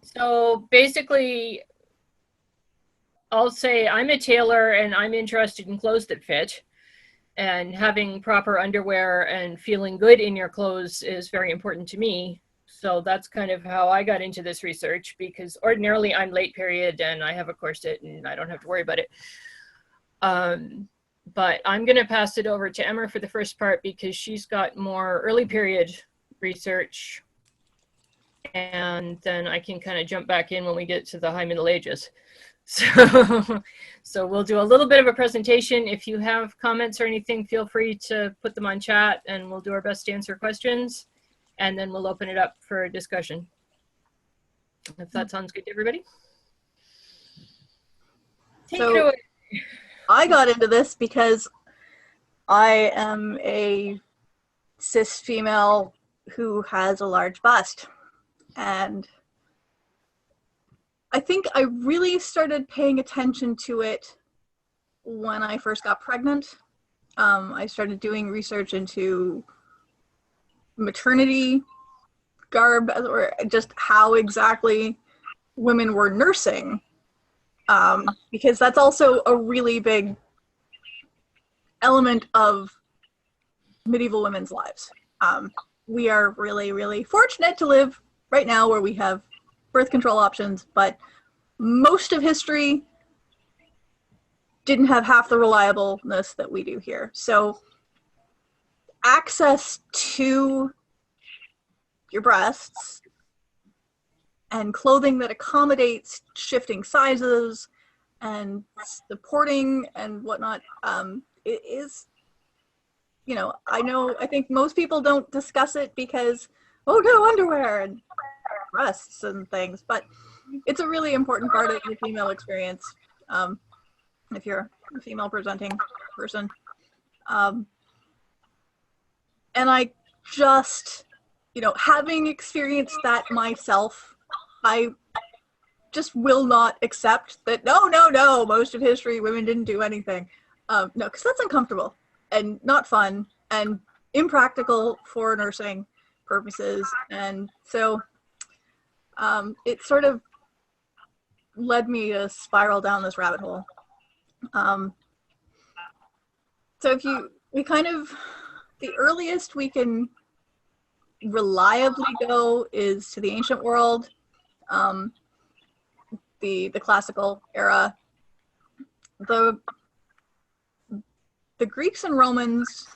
So basically, I'll say I'm a tailor and I'm interested in clothes that fit. And having proper underwear and feeling good in your clothes is very important to me. So that's kind of how I got into this research, because ordinarily I'm late period and I have a corset and I don't have to worry about it. Um, but I'm going to pass it over to Emer for the first part because she's got more early period research, and then I can kind of jump back in when we get to the high Middle Ages. So, so we'll do a little bit of a presentation. If you have comments or anything, feel free to put them on chat and we'll do our best to answer questions. And then we'll open it up for discussion. If that sounds good to everybody. Take it away. I got into this because I am a cis female who has a large bust. And I think I really started paying attention to it when I first got pregnant. I started doing research into maternity garb, or just how exactly women were nursing, because that's also a really big element of medieval women's lives. We are really, really fortunate to live right now where we have birth control options, but most of history didn't have half the reliableness that we do here. So access to your breasts and clothing that accommodates shifting sizes and supporting and whatnot, it is, you know, I think most people don't discuss it because, oh no, underwear and breasts and things, but it's a really important part of the female experience, if you're a female presenting person. And I just, you know, having experienced that myself, I just will not accept that, no, most of history, women didn't do anything. No, because that's uncomfortable and not fun and impractical for nursing purposes. And so it sort of led me to spiral down this rabbit hole. So the earliest we can reliably go is to the ancient world, the classical era. The Greeks and Romans,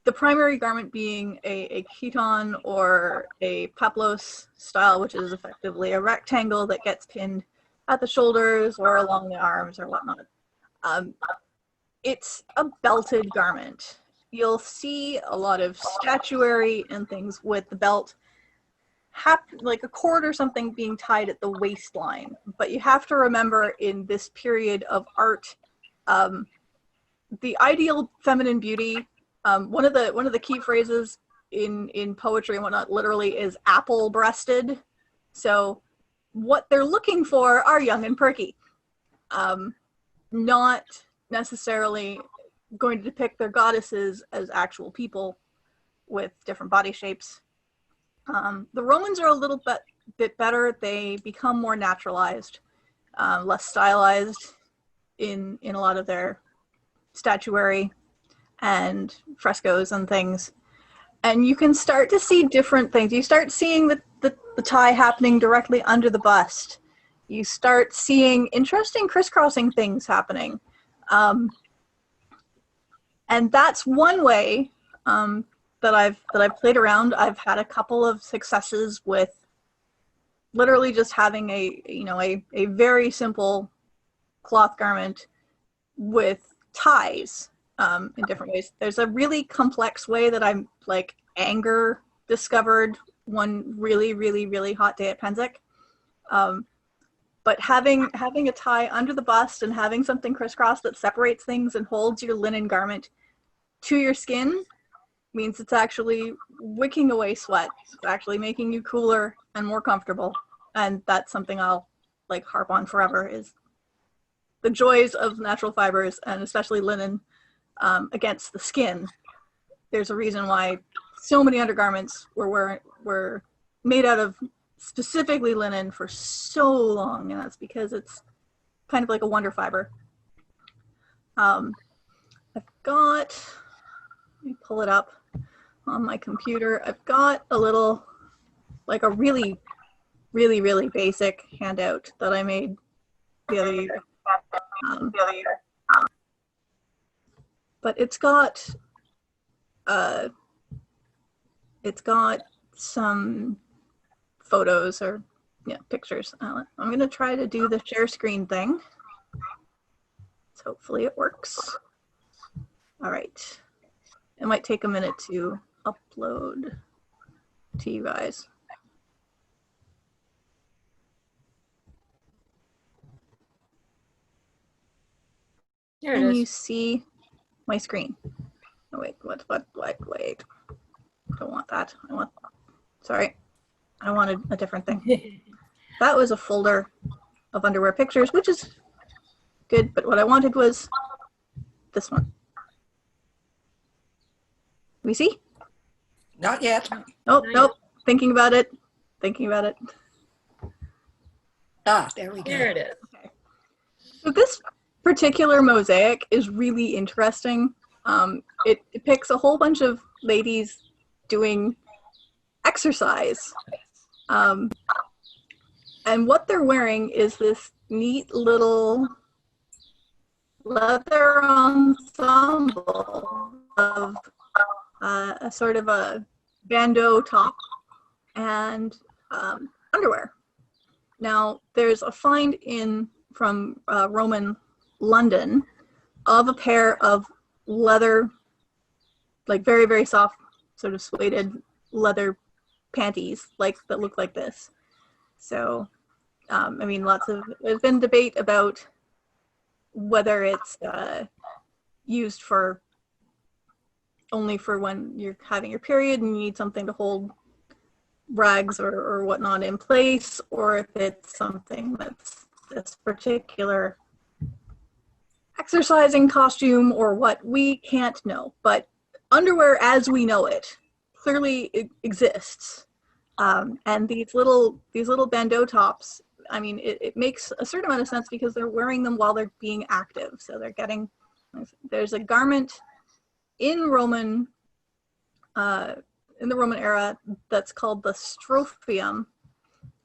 the primary garment being a chiton or a peplos style, which is effectively a rectangle that gets pinned at the shoulders or along the arms or whatnot. It's a belted garment. You'll see a lot of statuary and things with the belt, like a cord or something being tied at the waistline. But you have to remember, in this period of art, the ideal feminine beauty, one of the key phrases in poetry and whatnot literally is apple breasted. So what they're looking for are young and perky, not necessarily going to depict their goddesses as actual people with different body shapes. The Romans are a little bit better. They become more naturalized, less stylized in a lot of their statuary and frescoes and things. And you can start to see different things. You start seeing the tie happening directly under the bust. You start seeing interesting crisscrossing things happening. And that's one way that I've played around. I've had a couple of successes with literally just having a very simple cloth garment with ties in different ways. There's a really complex way that I'm like Anger discovered one really, really, really hot day at Penzic. But having a tie under the bust and having something crisscross that separates things and holds your linen garment to your skin means it's actually wicking away sweat. It's actually making you cooler and more comfortable. And that's something I'll like harp on forever, is the joys of natural fibers, and especially linen, against the skin. There's a reason why so many undergarments were made out of specifically linen for so long, and that's because it's kind of like a wonder fiber. I've got, let me pull it up on my computer. I've got a little, like a really, really, really basic handout that I made the other year. But it's got some photos or pictures. I'm going to try to do the share screen thing. So hopefully it works. All right. It might take a minute to upload to you guys. There it Can is. you see my screen? Oh, wait, wait. Don't want that. Sorry. I wanted a different thing. That was a folder of underwear pictures, which is good, but what I wanted was this one. We see? Not yet. Nope, nope. Thinking about it. Ah, there we go. There it is. Okay. So this particular mosaic is really interesting. It depicts a whole bunch of ladies doing exercise. And what they're wearing is this neat little leather ensemble of a sort of a bandeau top and underwear. Now, there's a find from Roman London of a pair of leather, like very, very soft, sort of suede leather panties that look like this. So, I mean, there's been debate about whether it's used only for when you're having your period and you need something to hold rags or whatnot in place, or if it's something that's this particular exercising costume or what, we can't know. But underwear as we know it clearly exists. And these little bandeau tops, I mean, it makes a certain amount of sense because they're wearing them while they're being active. So there's a garment in the Roman era that's called the strophium,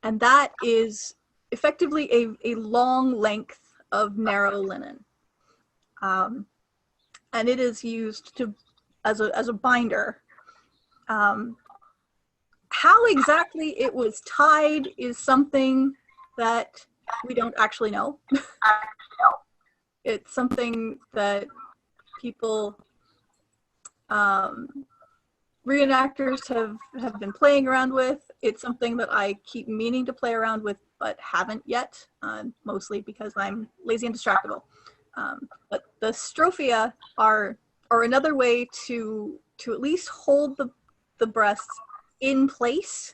and that is effectively a long length of narrow linen, and it is used as a binder. How exactly it was tied is something that we don't actually know. It's something that people, reenactors have been playing around with. It's something that I keep meaning to play around with, but haven't yet, mostly because I'm lazy and distractible. But the strophia are another way to at least hold the breasts in place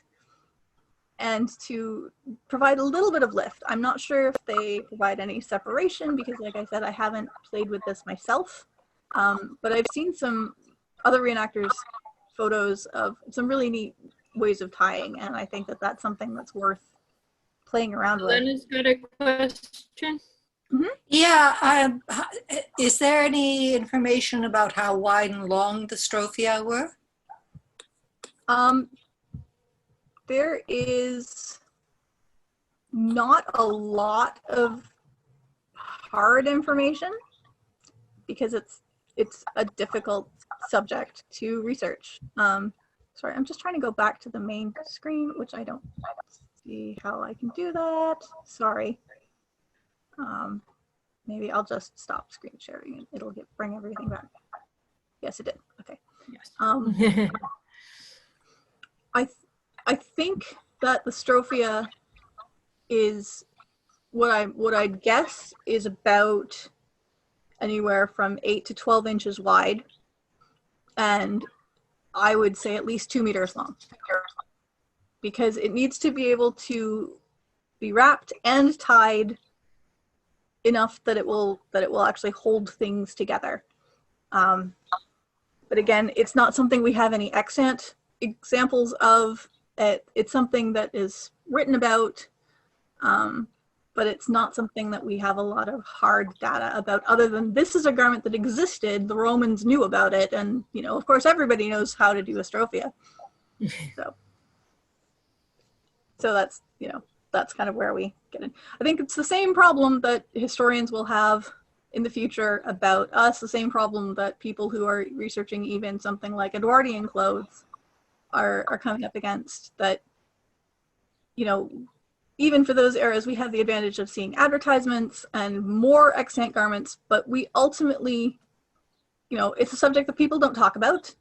and to provide a little bit of lift. I'm not sure if they provide any separation because, like I said, I haven't played with this myself, but I've seen some other reenactors' photos of some really neat ways of tying, and I think that that's something that's worth playing around with. Lena's got a question. Mm-hmm. Yeah, is there any information about how wide and long the strophia were? There is not a lot of hard information because it's a difficult subject to research. Sorry, I'm just trying to go back to the main screen, which I don't see how I can do that. Sorry. Maybe I'll just stop screen sharing and it'll bring everything back. Yes, it did. Okay. Yes. I think that the strophia is what I'd guess is about anywhere from 8 to 12 inches wide, and I would say at least 2 meters long, because it needs to be able to be wrapped and tied enough that it will actually hold things together. But again, it's not something we have any extant examples of. It's something that is written about, but it's not something that we have a lot of hard data about, other than this is a garment that existed, the Romans knew about it, and, you know, of course, everybody knows how to do a strophia. So that's, you know, that's kind of where we get in. I think it's the same problem that historians will have in the future about us, the same problem that people who are researching even something like Edwardian clothes are coming up against, that, you know, even for those eras, we have the advantage of seeing advertisements and more extant garments, but we ultimately, you know, it's a subject that people don't talk about,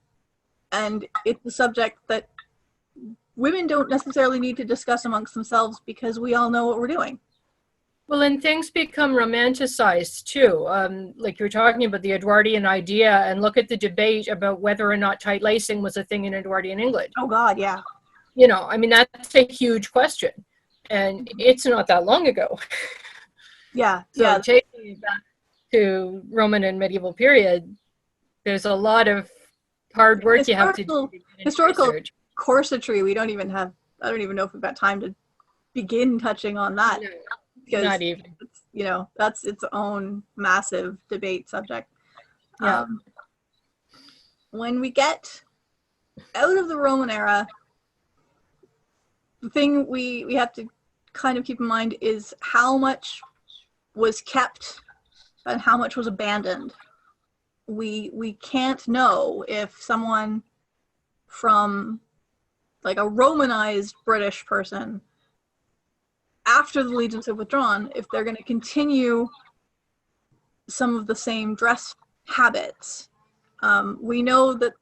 and it's a subject that women don't necessarily need to discuss amongst themselves because we all know what we're doing. Well, and things become romanticized too. Like you're talking about the Edwardian idea, and look at the debate about whether or not tight lacing was a thing in Edwardian England. Oh God, yeah. You know, I mean, that's a huge question, and it's not that long ago. Yeah, So yeah. taking it back to Roman and medieval period, there's a lot of hard work you have to do. Historical Research. corsetry, we don't even have, I don't even know if we've got time to begin touching on that. No, because not even. it's, you know, that's its own massive debate subject. Yeah. When we get out of the Roman era, the thing we have to kind of keep in mind is how much was kept and how much was abandoned. We can't know if someone from like a Romanized British person, after the legions have withdrawn, if they're going to continue some of the same dress habits. We know that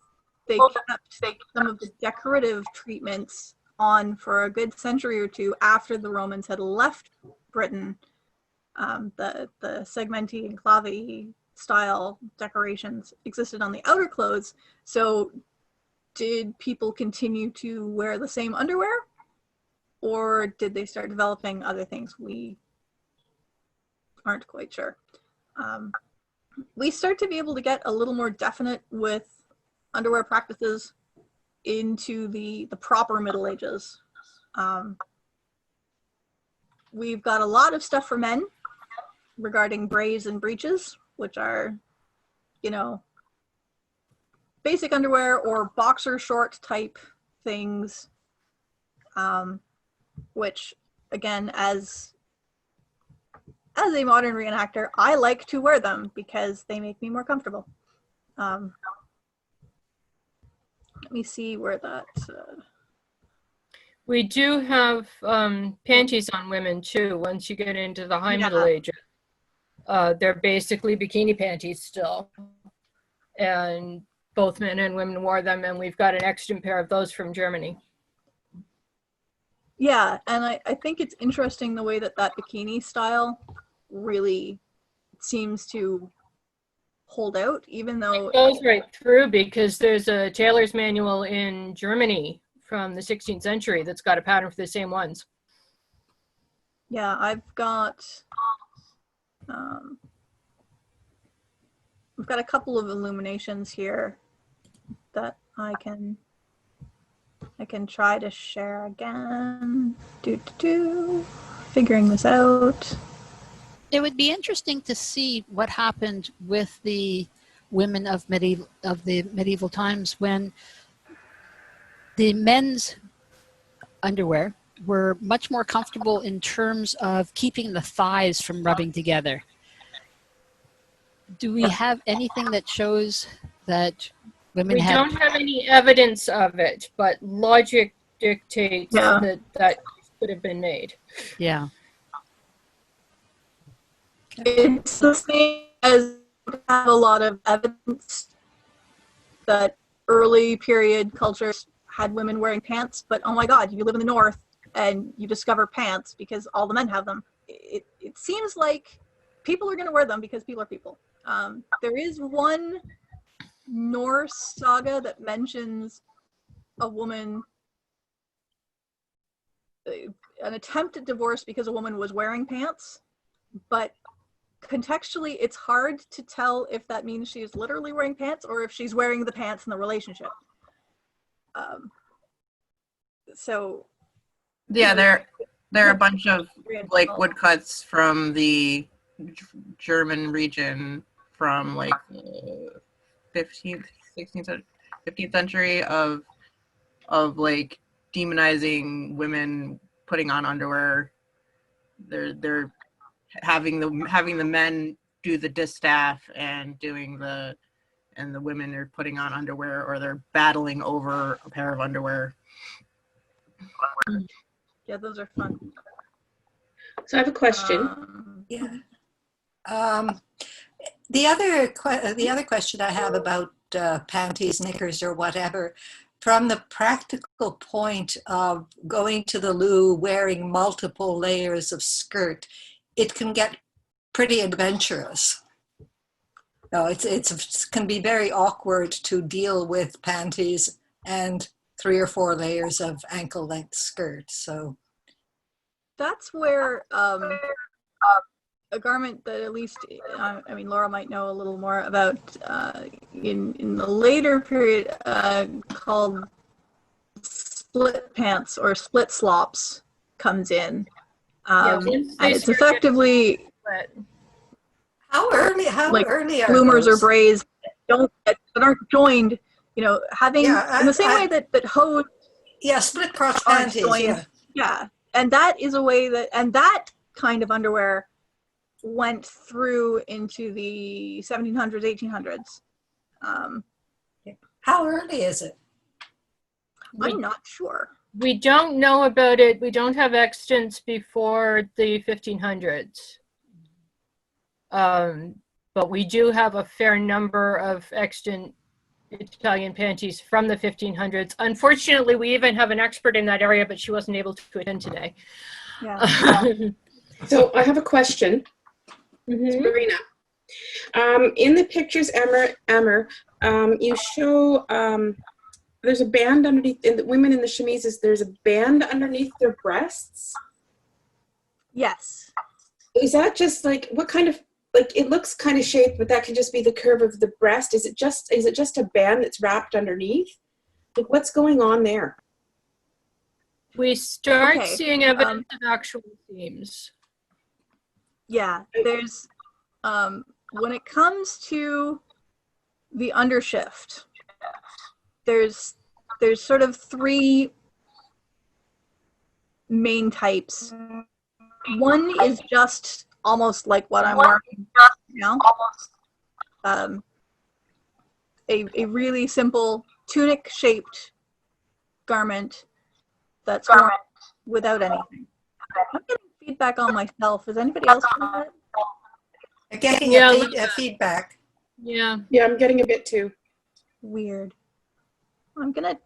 they kept some of the decorative treatments on for a good century or two after the Romans had left Britain. The segmenti and clavi style decorations existed on the outer clothes. So did people continue to wear the same underwear, or did they start developing other things? We aren't quite sure. We start to be able to get a little more definite with underwear practices into the proper Middle Ages. We've got a lot of stuff for men regarding brays and breeches, which are, you know, basic underwear or boxer short type things, which, again, as a modern reenactor, I like to wear them because they make me more comfortable. Let me see where that... We do have panties on women too. Once you get into the high Middle Ages, they're basically bikini panties still, and both men and women wore them. And we've got an extant pair of those from Germany. Yeah, and I think it's interesting the way that bikini style really seems to hold out, even though it goes right through, because there's a tailor's manual in Germany from the 16th century that's got a pattern for the same ones. Yeah, I've got we've got a couple of illuminations here that I can try to share again. Figuring this out. It would be interesting to see what happened with the women of the medieval times when the men's underwear were much more comfortable in terms of keeping the thighs from rubbing together. Do we have anything that shows that women We don't have any evidence of it, but logic dictates that could have been made. Yeah. It's the same as we have a lot of evidence that early period cultures had women wearing pants, but oh my God, you live in the North and you discover pants because all the men have them. It seems like people are going to wear them because people are people. There is one Norse saga that mentions a woman, an attempt at divorce because a woman was wearing pants, but contextually it's hard to tell if that means she's literally wearing pants or if she's wearing the pants in the relationship. So Yeah, they're a bunch of like woodcuts from the German region from like the 15th, 16th, 15th century of like demonizing women putting on underwear. They're having the men do the distaff and the women are putting on underwear, or they're battling over a pair of underwear. Yeah, those are fun. So I have a question. Yeah. The other question I have about panties, knickers, or whatever, from the practical point of going to the loo wearing multiple layers of skirt, it can get pretty adventurous. No, it can be very awkward to deal with panties and 3 or 4 layers of ankle-length skirt. So That's where a garment that at least, I mean, Laura might know a little more about in the later period called split pants or split slops comes in. And it's effectively how early like are bloomers those? or braids that aren't joined, you know, having in the same way that hose split crotch aren't panties. joined. Yeah, and that is a way that kind of underwear went through into the 1700s, 1800s. How early is it? I'm not sure. We don't know about it. We don't have extants before the 1500s. But we do have a fair number of extant Italian panties from the 1500s. Unfortunately, we even have an expert in that area, but she wasn't able to attend today. Yeah. So I have a question. Mhm. Marina. In the pictures, Emer, you show there's a band underneath, in the women in the chemises, there's a band underneath their breasts. Yes. Is that just like, what kind of, like, it looks kind of shaped, but that could just be the curve of the breast. Is it just a band that's wrapped underneath? Like, what's going on there? We start Okay, seeing evidence of actual seams. Yeah, there's when it comes to the undershift, there's sort of 3 main types. One is just almost like what I'm wearing now. A really simple tunic shaped garment that's worn without anything. I'm getting feedback on myself. Is anybody else getting that? I'm getting a feedback. Yeah. Yeah, I'm getting a bit too. Weird. I'm gonna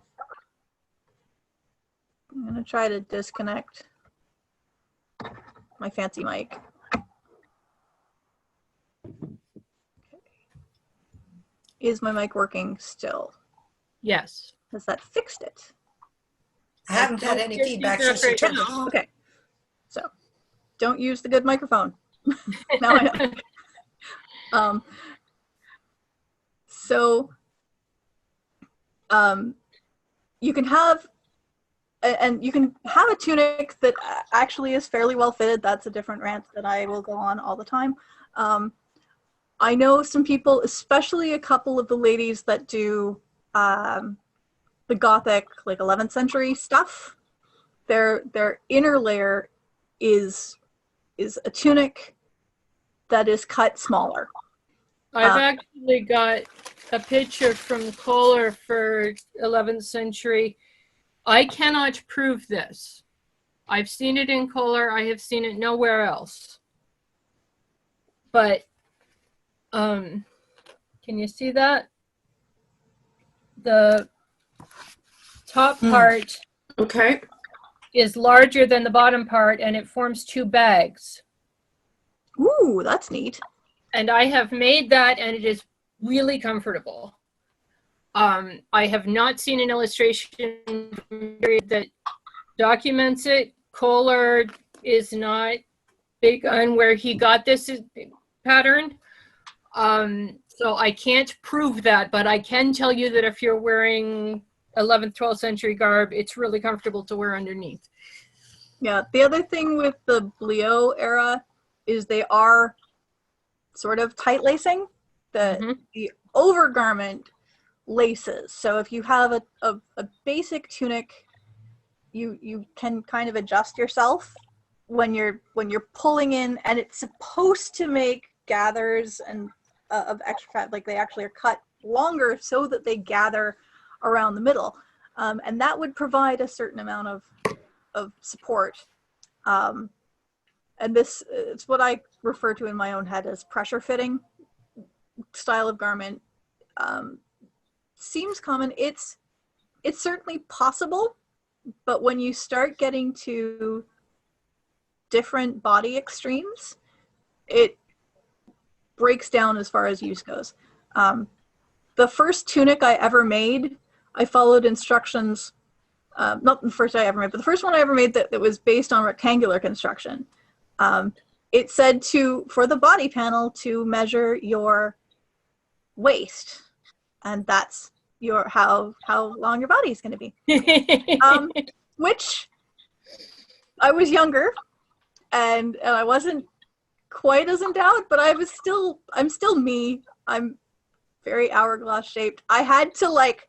try to disconnect my fancy mic. Is my mic working still? Yes. Has that fixed it? I haven't had any feedback since you turned it on. Okay. So, don't use the good microphone. Now I know. You can have a tunic that actually is fairly well fitted. That's a different rant that I will go on all the time. I know some people, especially a couple of the ladies that do the Gothic, like 11th century stuff. Their inner layer is a tunic that is cut smaller. I've actually got a picture from Kohler for 11th century. I cannot prove this. I've seen it in Kohler. I have seen it nowhere else. But can you see that? The top part is larger than the bottom part, and it forms 2 bags. Ooh, that's neat. And I have made that, and it is really comfortable. I have not seen an illustration that documents it. Kohler is not big on where he got this pattern. So I can't prove that, but I can tell you that if you're wearing 11th, 12th century garb, it's really comfortable to wear underneath. Yeah, the other thing with the Blio era is they are sort of tight lacing. The overgarment laces. So if you have a basic tunic, you can kind of adjust yourself when you're pulling in, and it's supposed to make gathers and of extra fat, like they actually are cut longer so that they gather around the middle, and that would provide a certain amount of support. And this it's what I refer to in my own head as pressure fitting style of garment. Seems common. It's certainly possible, but when you start getting to different body extremes, it breaks down as far as use goes. The first tunic I ever made, I followed instructions, not the first I ever made, but the first one I ever made that was based on rectangular construction. It said for the body panel to measure your waist, and that's how long your body is going to be. Which I was younger, and I wasn't quite as endowed, but I'm still me. I'm very hourglass shaped. I had to like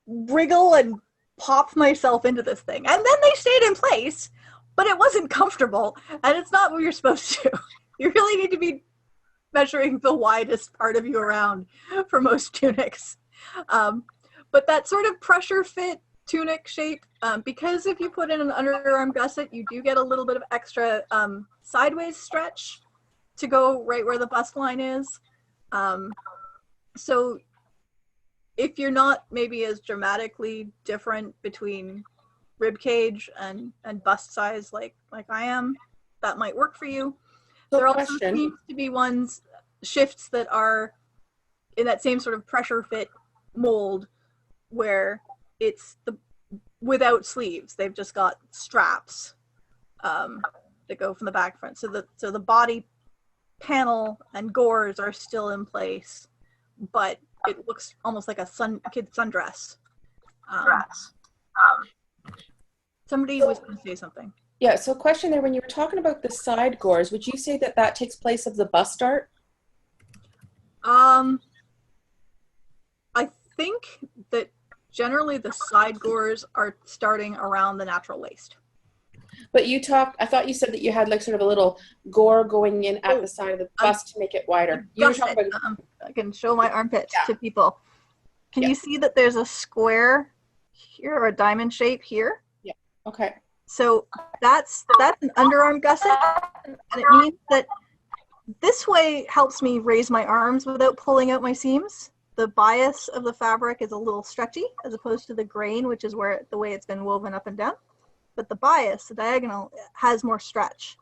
wriggle and pop myself into this thing, and then they stayed in place, but it wasn't comfortable, and it's not what you're supposed to. You really need to be measuring the widest part of you around for most tunics. But that sort of pressure fit tunic shape, because if you put in an underarm gusset, you do get a little bit of extra sideways stretch to go right where the bust line is. So if you're not maybe as dramatically different between rib cage and bust size like I am, that might work for you. So There also question. seems to be shifts that are in that same sort of pressure fit mold where it's without sleeves. They've just got straps that go from the back front. So the body panel and gores are still in place, but it looks almost like a kid's sundress. Somebody was going to say something. Yeah, so question there, when you were talking about the side gores, would you say that takes place of the bust dart? I think that generally the side gores are starting around the natural waist. But I thought you said that you had like sort of a little gore going in at the side of the bust to make it wider. You were talking about... I can show my armpits to people. Can you see that there's a square here or a diamond shape here? Yeah, okay. So that's an underarm gusset, and it means that this way helps me raise my arms without pulling out my seams. The bias of the fabric is a little stretchy as opposed to the grain, which is the way it's been woven up and down. But the bias, the diagonal, has more stretch.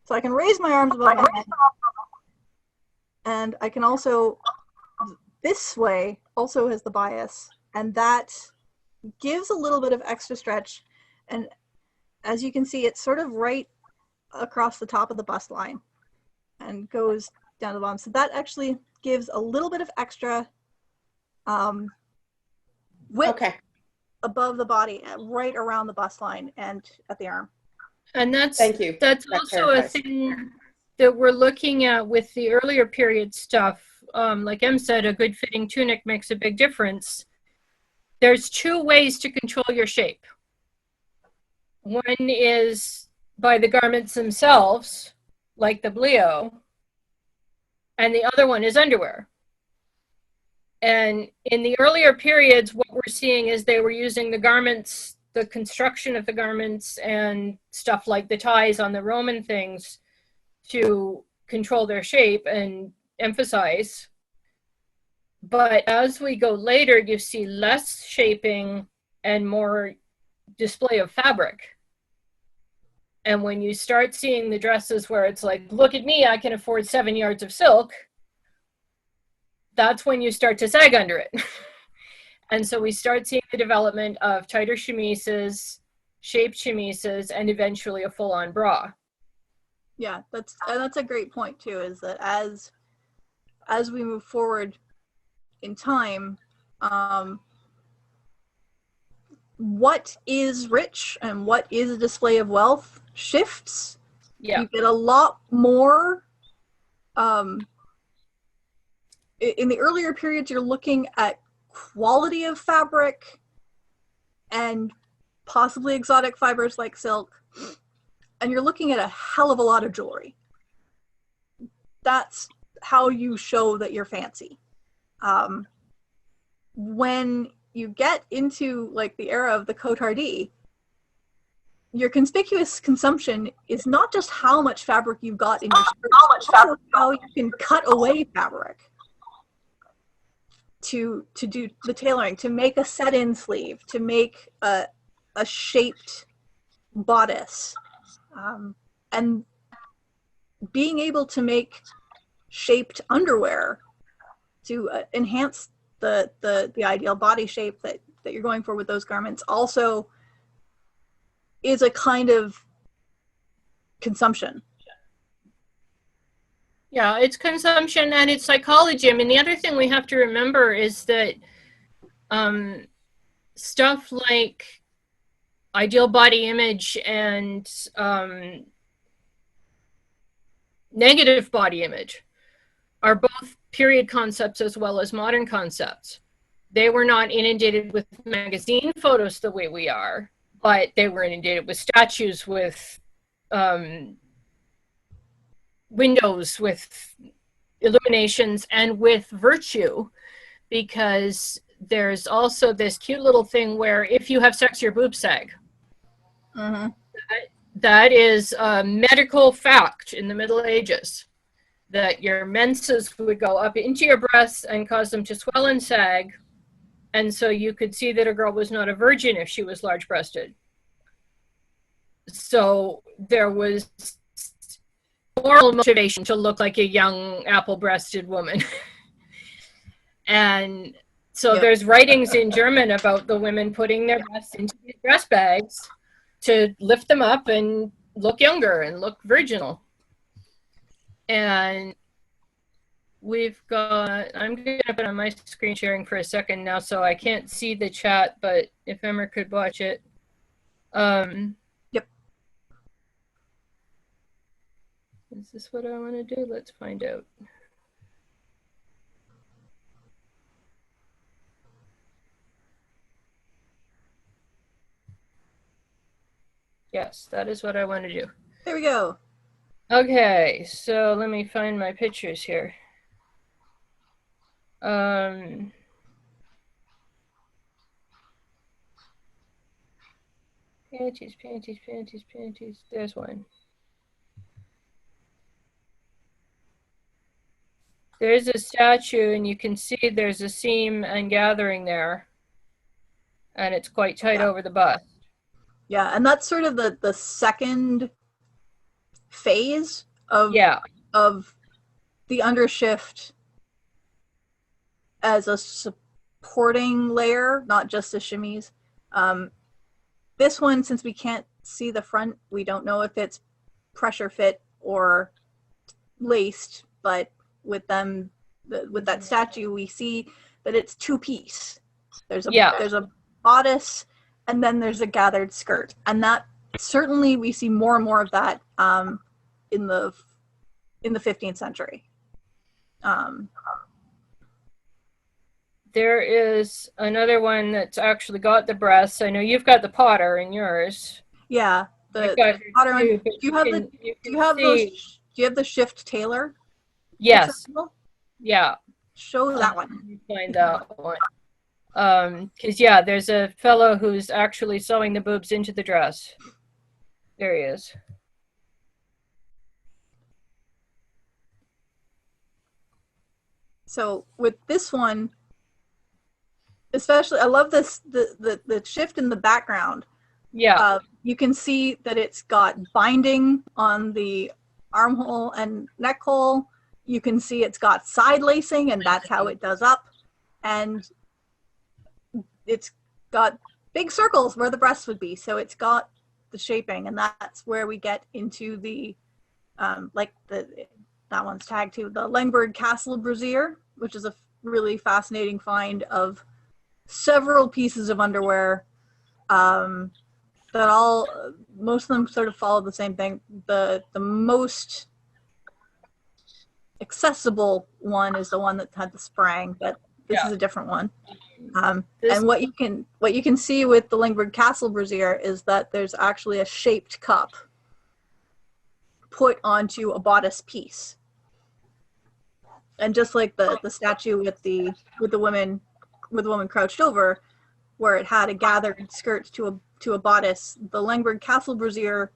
So I can raise my arms above my head. And I can also, this way also has the bias, and that gives a little bit of extra stretch. And as you can see, it's sort of right across the top of the bust line and goes down to the bottom. So that actually gives a little bit of extra width above the body, right around the bust line and at the arm. And that's Thank you. That's That also clarifies. a thing that we're looking at with the earlier period stuff. Like Em said, a good fitting tunic makes a big difference. There's two ways to control your shape. One is by the garments themselves, like the Blio, and the other one is underwear. And in the earlier periods, what we're seeing is they were using the garments, the construction of the garments and stuff like the ties on the Roman things to control their shape and emphasize. But as we go later, you see less shaping and more display of fabric. And when you start seeing the dresses where it's like, look at me, I can afford 7 yards of silk, that's when you start to sag under it. And so we start seeing the development of tighter chemises, shaped chemises, and eventually a full-on bra. Yeah, that's a great point too, is that as we move forward in time, what is rich and what is a display of wealth shifts. Yeah. You get a lot more. In the earlier periods, you're looking at quality of fabric and possibly exotic fibers like silk, and you're looking at a hell of a lot of jewelry. That's how you show that you're fancy. When you get into like the era of the cotardie, your conspicuous consumption is not just how much fabric you've got in your shirt, how you can cut away fabric to do the tailoring, to make a set-in sleeve, to make a shaped bodice, and being able to make shaped underwear to enhance the ideal body shape that you're going for with those garments also is a kind of consumption. Yeah, it's consumption and it's psychology. I mean, the other thing we have to remember is that stuff like ideal body image and negative body image are both period concepts as well as modern concepts. They were not inundated with magazine photos the way we are, but they were inundated with statues, with windows, with illuminations, and with virtue, because there's also this cute little thing where if you have sex, your boobs sag. Mm-hmm. That is a medical fact in the Middle Ages, that your menses would go up into your breasts and cause them to swell and sag. And so you could see that a girl was not a virgin if she was large-breasted. So there was moral motivation to look like a young apple-breasted woman. And so Yep. there's writings in German about the women putting their breasts into these breast bags to lift them up and look younger and look virginal. And we've got, I'm going to put on my screen sharing for a second now, so I can't see the chat, but if Emer could watch it. Yep. Is this what I want to do? Let's find out. Yes, that is what I want to do. There we go. Okay, so let me find my pictures here. Panties. There's one. There's a statue, and you can see there's a seam and gathering there, and it's quite tight over the bust. Yeah, and that's sort of the second phase of the undershift as a supporting layer, not just a chemise. This one, since we can't see the front, we don't know if it's pressure fit or laced, but with them, with that statue, we see that it's two-piece. There's a bodice, and then there's a gathered skirt, and that certainly we see more and more of that in the 15th century. There is another one that's actually got the breasts. I know you've got the Potter in yours. Yeah, the Potter one. Do you have the shift tailor? Yes. Accessible? Yeah. Show that one. Find that one. Because yeah, there's a fellow who's actually sewing the boobs into the dress. There he is. So with this one, especially, I love this the shift in the background. Yeah. You can see that it's got binding on the armhole and neck hole. You can see it's got side lacing, and that's how it does up. And it's got big circles where the breasts would be. So it's got the shaping, and that's where we get into the, that one's tagged to the Langberg Castle brassiere, which is a really fascinating find of several pieces of underwear that all, most of them sort of follow the same thing. The most accessible one is the one that had the sprang, but this is a different one. And what you can see with the Lingberg Castle brassiere is that there's actually a shaped cup put onto a bodice piece. And just like the statue with the woman crouched over, where it had a gathered skirt to a bodice, the Lingberg Castle brassiere,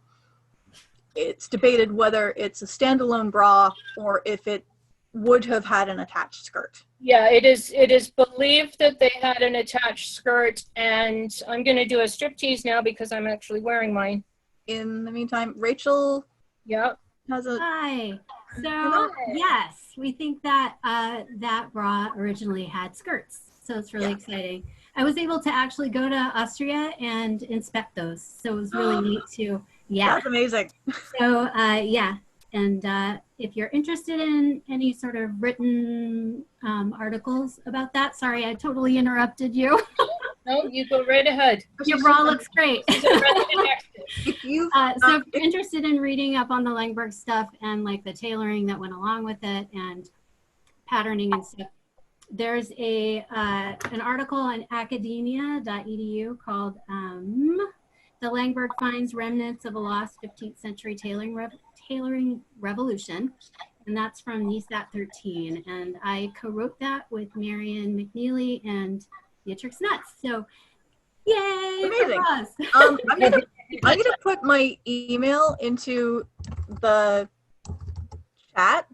it's debated whether it's a standalone bra or if it would have had an attached skirt. Yeah, it is believed that they had an attached skirt, and I'm going to do a striptease now because I'm actually wearing mine. In the meantime, Rachel Yeah. has a... Hi. So yes, we think that that bra originally had skirts. So it's really exciting. I was able to actually go to Austria and inspect those. So it was really neat to, That's amazing. So yeah. And if you're interested in any sort of written articles about that, sorry, I totally interrupted you. No, you go right ahead. Your bra looks great. If you So if you're interested in reading up on the Lingberg stuff and like the tailoring that went along with it and patterning and stuff, there's an article on academia.edu called "The Lingberg Finds Remnants of a Lost 15th Century Tailoring Revolution," and that's from NESAT 13. And I co-wrote that with Marion McNeely and Beatrix Nuts. So yay! Amazing. For us. I'm gonna put my email into the chat,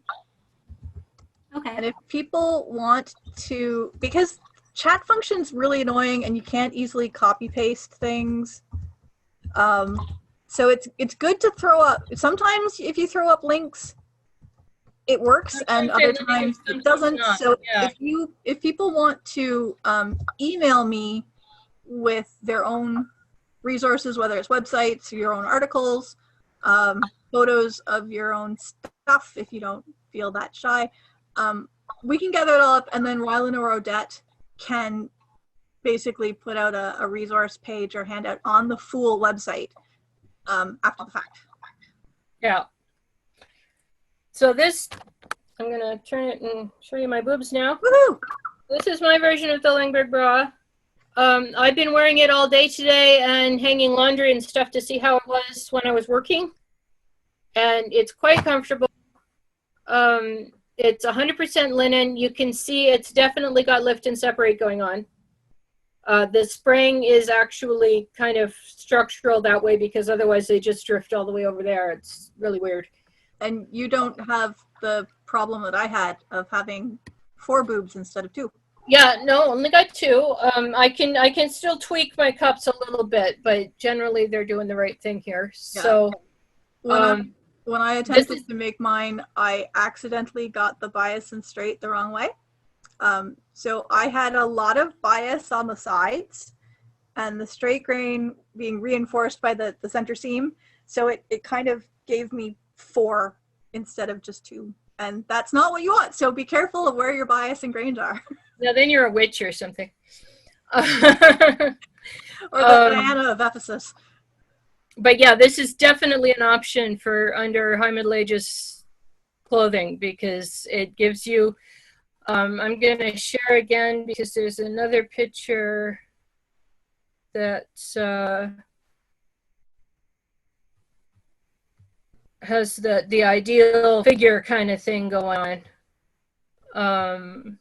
Okay. and if people want to, because chat function's really annoying and you can't easily copy paste things. So it's good to throw up. Sometimes if you throw up links, it works, and other times it doesn't. So if people want to email me with their own resources, whether it's websites, your own articles, photos of your own stuff, if you don't feel that shy, we can gather it all up, and then Rylan or Odette can basically put out a resource page or handout on the Fool website after the fact. Yeah. So this, I'm going to turn it and show you my boobs now. Woohoo! This is my version of the Lingberg bra. I've been wearing it all day today and hanging laundry and stuff to see how it was when I was working. And it's quite comfortable. It's 100% linen. You can see it's definitely got lift and separate going on. The spring is actually kind of structural that way because otherwise they just drift all the way over there. It's really weird. And you don't have the problem that I had of having 4 boobs instead of 2. Yeah, no, only got 2. I can still tweak my cups a little bit, but generally they're doing the right thing here. Yeah. So when I attempted to make mine, I accidentally got the bias and straight the wrong way. So I had a lot of bias on the sides and the straight grain being reinforced by the center seam. So it kind of gave me 4 instead of just 2. And that's not what you want. So be careful of where your bias and grains are. now then you're a witch or something. Or the Diana of Ephesus. But yeah, this is definitely an option for under high Middle Ages clothing because it gives you, I'm going to share again because there's another picture that has the ideal figure kind of thing going on.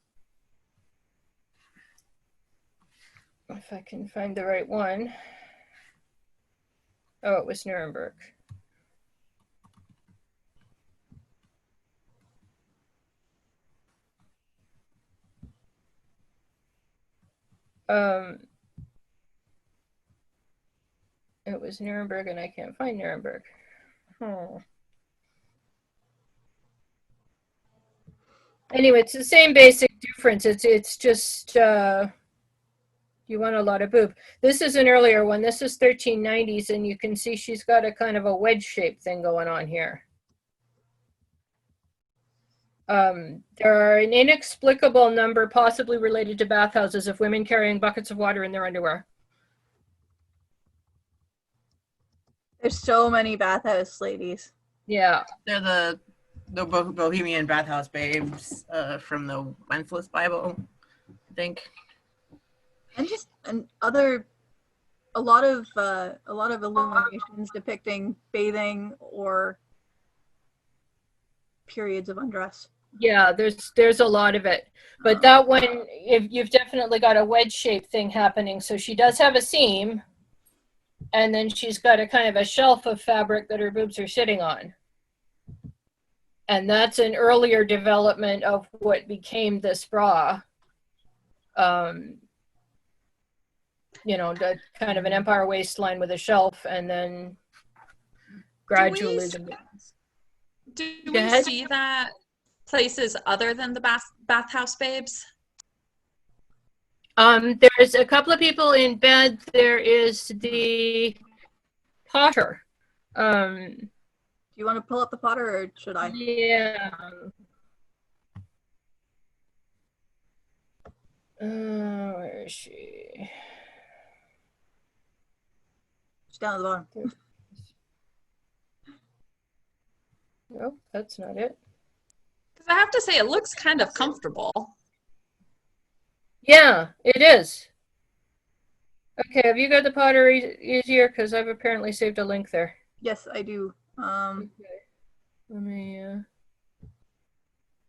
If I can find the right one. Oh, it was Nuremberg. It was Nuremberg and I can't find Nuremberg. Anyway, it's the same basic difference. It's just you want a lot of boob. This is an earlier one. This is 1390s, and you can see she's got a kind of a wedge shape thing going on here. There are an inexplicable number, possibly related to bathhouses, of women carrying buckets of water in their underwear. There's so many bathhouse ladies. Yeah. They're the Bohemian bathhouse babes from the Wenceslas Bible, I think. And a lot of illuminations depicting bathing or periods of undress. Yeah, there's a lot of it. But that one, if you've definitely got a wedge shape thing happening. So she does have a seam, and then she's got a kind of a shelf of fabric that her boobs are sitting on. And that's an earlier development of what became this bra. You know, kind of an empire waistline with a shelf, and then gradually. Do Go we ahead. see that places other than the bathhouse babes? There's a couple of people in bed. There is the potter. Do you want to pull up the Potter, or should I? Yeah. Where is she? She's down at the bottom. Nope, that's not it. Because I have to say, it looks kind of comfortable. Yeah, it is. Okay, have you got the Potter easier? Because I've apparently saved a link there. Yes, I do. Okay. Let me.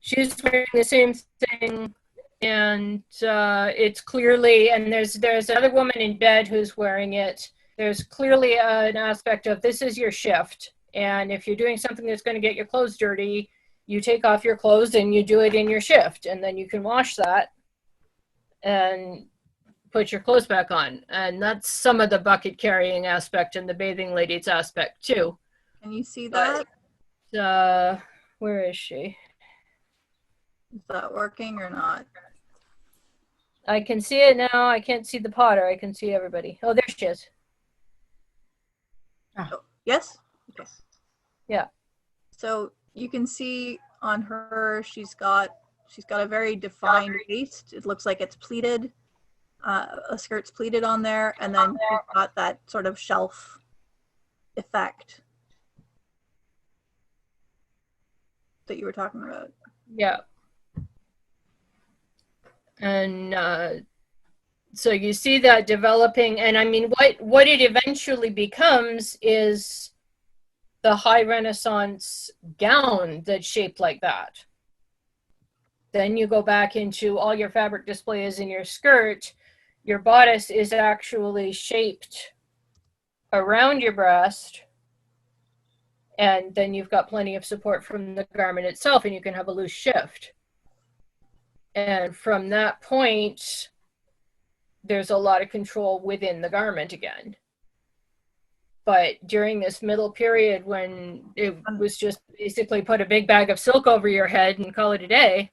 She's wearing the same thing, and it's clearly. And there's another woman in bed who's wearing it. There's clearly an aspect of this is your shift, and if you're doing something that's going to get your clothes dirty, you take off your clothes and you do it in your shift, and then you can wash that and put your clothes back on. And that's some of the bucket carrying aspect and the bathing ladies aspect too. Can you see that? Where is she? Is that working or not? I can see it now. I can't see the Potter. I can see everybody. Oh, there she is. Oh, yes? Okay. Yeah. So you can see on her, she's got a very defined waist. It looks like it's pleated. A skirt's pleated on there, and then she's got that sort of shelf effect that you were talking about. Yeah. And so you see that developing, and I mean, what it eventually becomes is the high Renaissance gown that's shaped like that. Then you go back into all your fabric displays in your skirt. Your bodice is actually shaped around your breast, and then you've got plenty of support from the garment itself, and you can have a loose shift. And from that point, there's a lot of control within the garment again. But during this middle period, when it was just basically put a big bag of silk over your head and call it a day,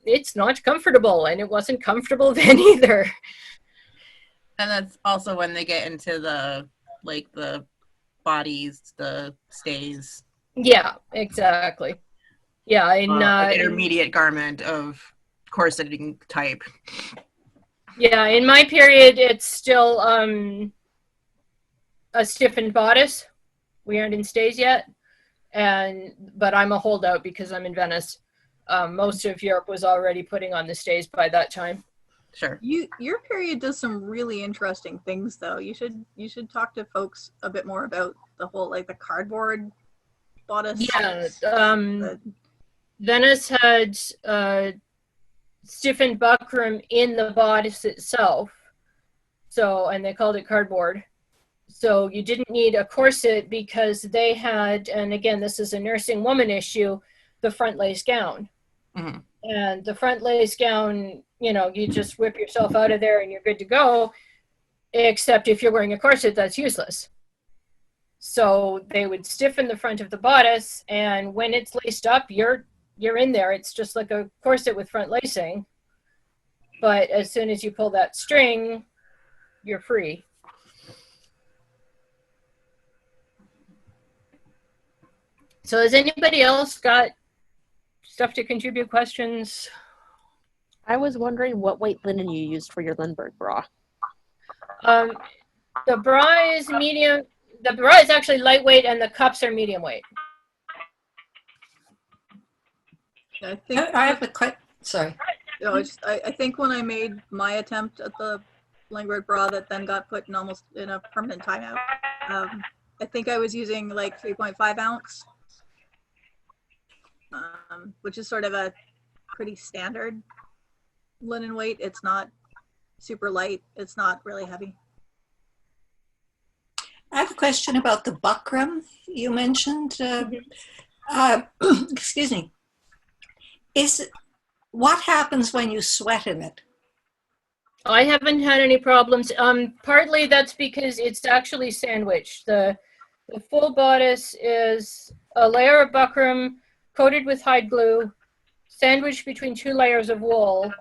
it's not comfortable, and it wasn't comfortable then either. And that's also when they get into the bodies, the stays. Yeah, exactly. Yeah, Like intermediate garment of corseting type. Yeah, in my period, it's still a stiffened bodice. We aren't in stays yet, but I'm a holdout because I'm in Venice. Most of Europe was already putting on the stays by that time. Sure. Your period does some really interesting things, though. You should talk to folks a bit more about the whole the cardboard bodice. Yeah, Venice had stiffened buckram in the bodice itself, and they called it cardboard. So you didn't need a corset because they had, and again, this is a nursing woman issue, the front lace gown. Mm-hmm. And the front lace gown, you just whip yourself out of there and you're good to go, except if you're wearing a corset, that's useless. So they would stiffen the front of the bodice, and when it's laced up, you're in there. It's just like a corset with front lacing. But as soon as you pull that string, you're free. So has anybody else got stuff to contribute, questions? I was wondering what weight linen you used for your Lindbergh bra. The bra is medium. the bra is actually lightweight and the cups are medium weight. I think I have a question. Sorry. I think when I made my attempt at the Langberg bra that then got put in almost in a permanent timeout, I think I was using like 3.5 ounce, which is sort of a pretty standard linen weight. It's not super light. It's not really heavy. I have a question about the buckram you mentioned. Excuse me. What happens when you sweat in it? I haven't had any problems. Partly that's because it's actually sandwiched. The full bodice is a layer of buckram coated with hide glue, sandwiched between 2 layers of wool,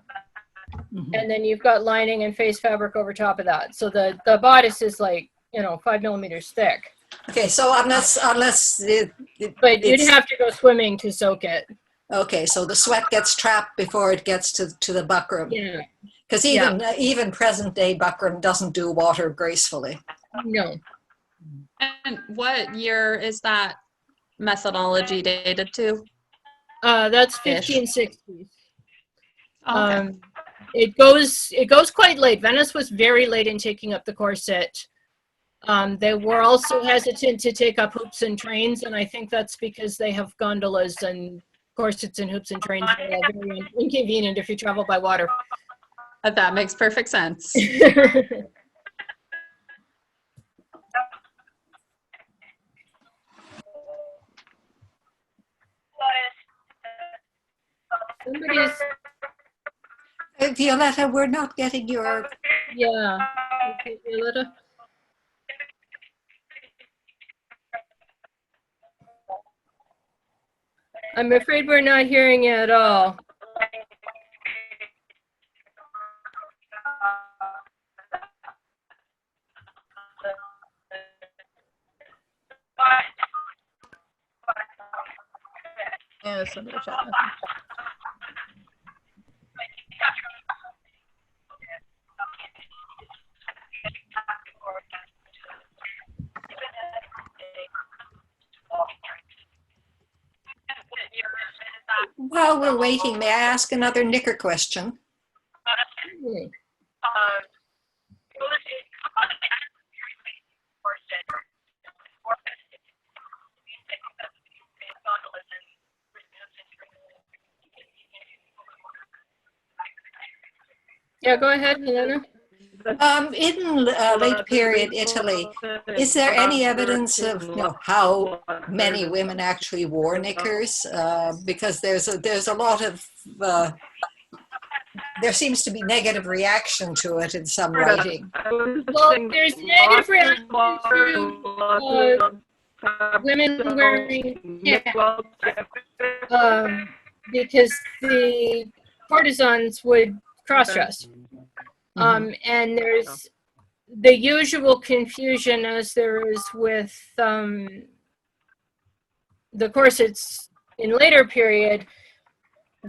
and then you've got lining and face fabric over top of that. So the bodice is like, 5 millimeters thick. Okay, so unless But you'd have to go swimming to soak it. Okay, so the sweat gets trapped before it gets to the buckram. Yeah. Because even present day buckram doesn't do water gracefully. No. And what year is that methodology dated to? That's 1560s. Oh, okay. It goes quite late. Venice was very late in taking up the corset. They were also hesitant to take up hoops and trains, and I think that's because they have gondolas and corsets and hoops and trains that are very inconvenient if you travel by water. That makes perfect sense. Violetta, we're not getting your... Yeah. Okay, Violetta. I'm afraid we're not hearing you at all. Yeah, send me a chat message. While we're waiting, may I ask another knicker question? Yeah, go ahead, Helena. In late period Italy, is there any evidence of how many women actually wore knickers? Because there's a lot of there seems to be negative reaction to it in some writing. Well, there's negative reaction to women wearing because the courtesans would cross-dress. And there's the usual confusion as there is with the corsets in later period,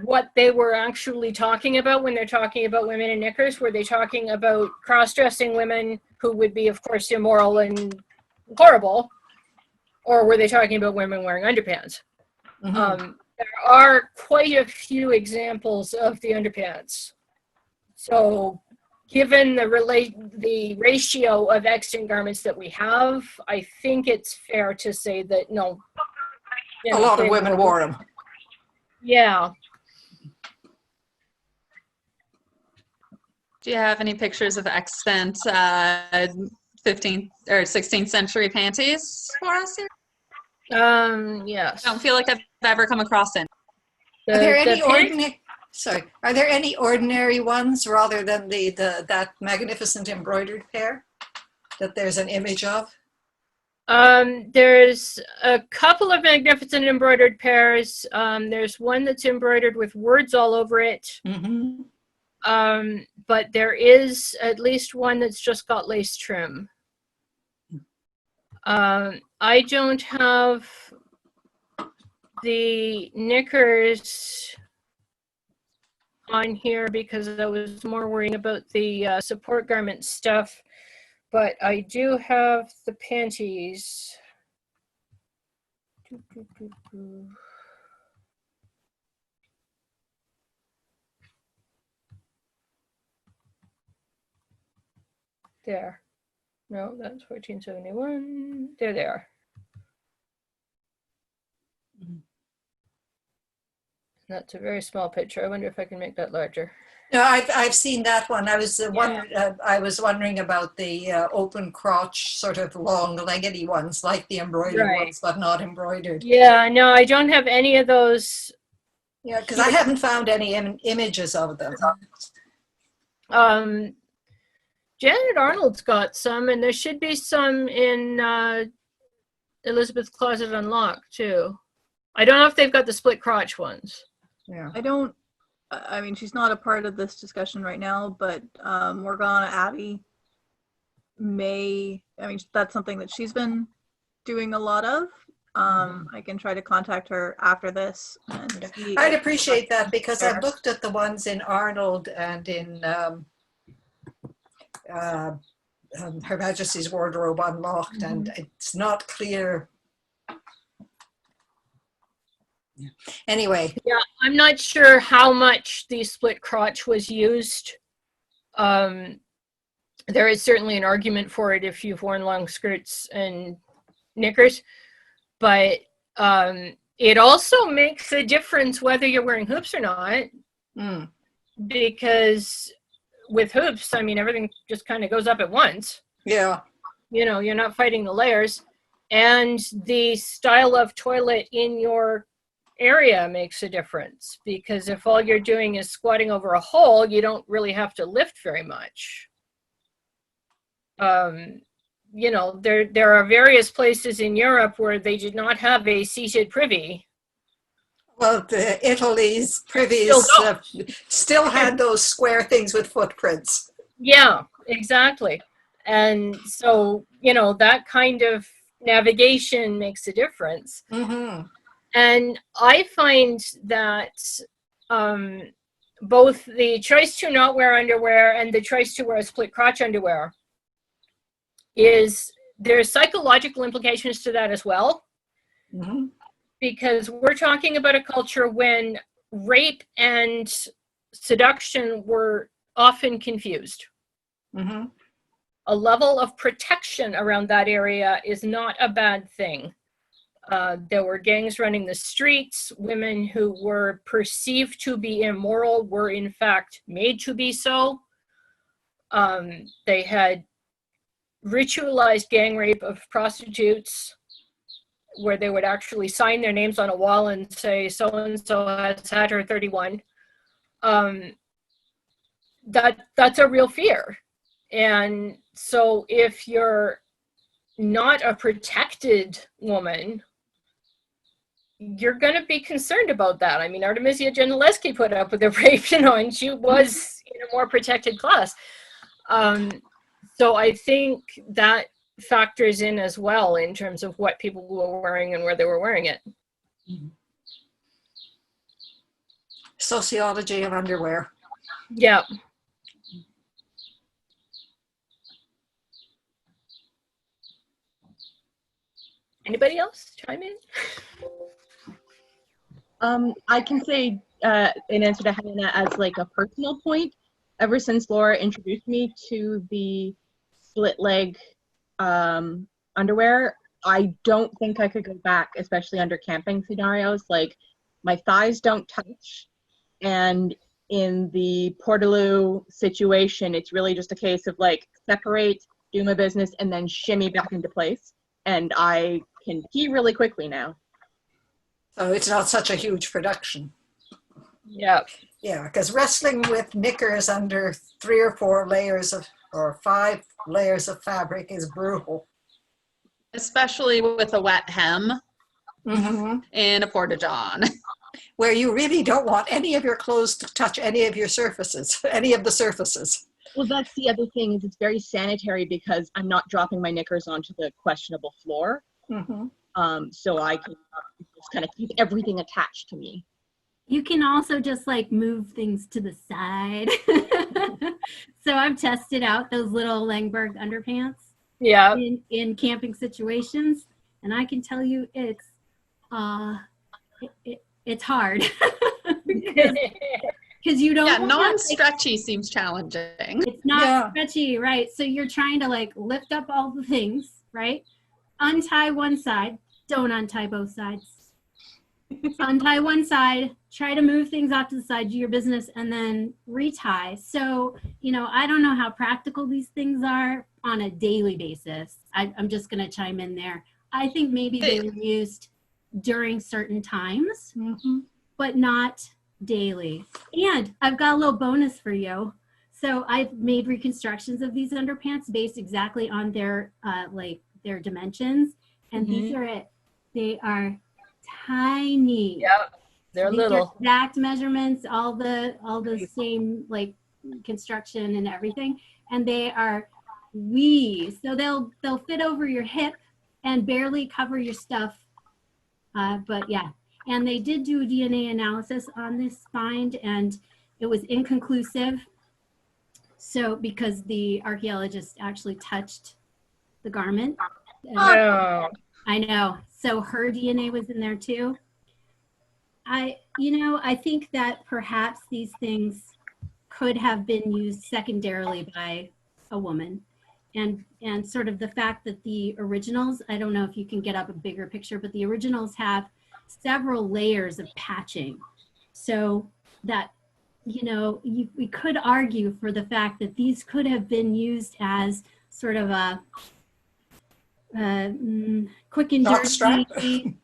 what they were actually talking about when they're talking about women in knickers. Were they talking about cross-dressing women who would be, of course, immoral and horrible? Or were they talking about women wearing underpants? There are quite a few examples of the underpants. So given the ratio of extant garments that we have, I think it's fair to say that no. A lot of women wore them. Yeah. Do you have any pictures of extant 15th or 16th century panties for us here? Yes. I don't feel like I've ever come across any. Are there any ordinary? Sorry, are there any ordinary ones rather than that magnificent embroidered pair that there's an image of? There's a couple of magnificent embroidered pairs. There's one that's embroidered with words all over it. But there is at least one that's just got lace trim. I don't have the knickers on here because I was more worrying about the support garment stuff. but I do have the panties. There. No, that's 1471. There they are. That's a very small picture. I wonder if I can make that larger. No, I've seen that one. I was I was wondering about the open crotch, sort of long-leggedy ones, like the embroidered Right. ones, but not embroidered. Yeah, no, I don't have any of those. Yeah, because I haven't found any images of them. Janet Arnold's got some, and there should be some in Elizabeth's Closet Unlocked too. I don't know if they've got the split crotch ones. Yeah. I mean, she's not a part of this discussion right now, but Morgana Abbey that's something that she's been doing a lot of. I can try to contact her after this. And see I'd if- appreciate that, because I've looked at the ones in Arnold and in Her Majesty's Wardrobe Unlocked, and it's not clear. Anyway. Yeah, I'm not sure how much the split crotch was used. There is certainly an argument for it if you've worn long skirts and knickers, but it also makes a difference whether you're wearing hoops or not. Because with hoops, I mean, everything just kind of goes up at once. Yeah. You know, you're not fighting the layers. And the style of toilet in your area makes a difference, because if all you're doing is squatting over a hole, you don't really have to lift very much. You know, there are various places in Europe where they did not have a seated privy. Well, Italy's privies still had those square things with footprints. Yeah, exactly. And so, you know, that kind of navigation makes a difference. And I find that both the choice to not wear underwear and the choice to wear a split crotch underwear there's psychological implications to that as well. Because we're talking about a culture when rape and seduction were often confused. A level of protection around that area is not a bad thing. There were gangs running the streets. Women who were perceived to be immoral were in fact made to be so. They had ritualized gang rape of prostitutes, where they would actually sign their names on a wall and say, so-and-so has had her 31. That's a real fear. And so if you're not a protected woman, you're going to be concerned about that. I mean, Artemisia Gentileschi put up with a rape, you know, and she was in a more protected class. So I think that factors in as well in terms of what people were wearing and where they were wearing it. Sociology of underwear. Yeah. Anybody else chime in? I can say in answer to Helena, as like a personal point, ever since Laura introduced me to the split leg underwear, I don't think I could go back, especially under camping scenarios. Like, my thighs don't touch, and in the Portaloo situation, it's really just a case of like separate, do my business, and then shimmy back into place. And I can pee really quickly now. So it's not such a huge production. Yeah. Yeah, because wrestling with knickers under 3 or 4 layers of, or 5 layers of fabric is brutal. Especially with a wet hem and a porta-john. Where you really don't want any of your clothes to touch any of your surfaces, any of the surfaces. Well, that's the other thing, is it's very sanitary because I'm not dropping my knickers onto the questionable floor. So I can just kind of keep everything attached to me. You can also just like move things to the side. So I've tested out those little Langberg underpants Yeah. in camping situations, and I can tell you it's it's hard because you don't Yeah, want non-stretchy seems challenging. it's not Yeah. stretchy, right? So you're trying to like lift up all the things, right? Untie one side, don't untie both sides. Untie one side, try to move things off to the side, do your business, and then retie. So, I don't know how practical these things are on a daily basis. I'm just going to chime in there. I think maybe they were used during certain times, but not daily. And I've got a little bonus for you. So I've made reconstructions of these underpants based exactly on their their dimensions, and they are tiny. Yep, they're These are little. exact measurements, all the same like construction and everything, and they are wee. So they'll fit over your hip and barely cover your stuff. But yeah, and they did do a DNA analysis on this find, and it was inconclusive. So because the archaeologist actually touched the garment. Oh. I know. So her DNA was in there too. I think that perhaps these things could have been used secondarily by a woman. And sort of the fact that the originals, I don't know if you can get up a bigger picture, but the originals have several layers of patching. So that, we could argue for the fact that these could have been used as sort of a quick and dirty.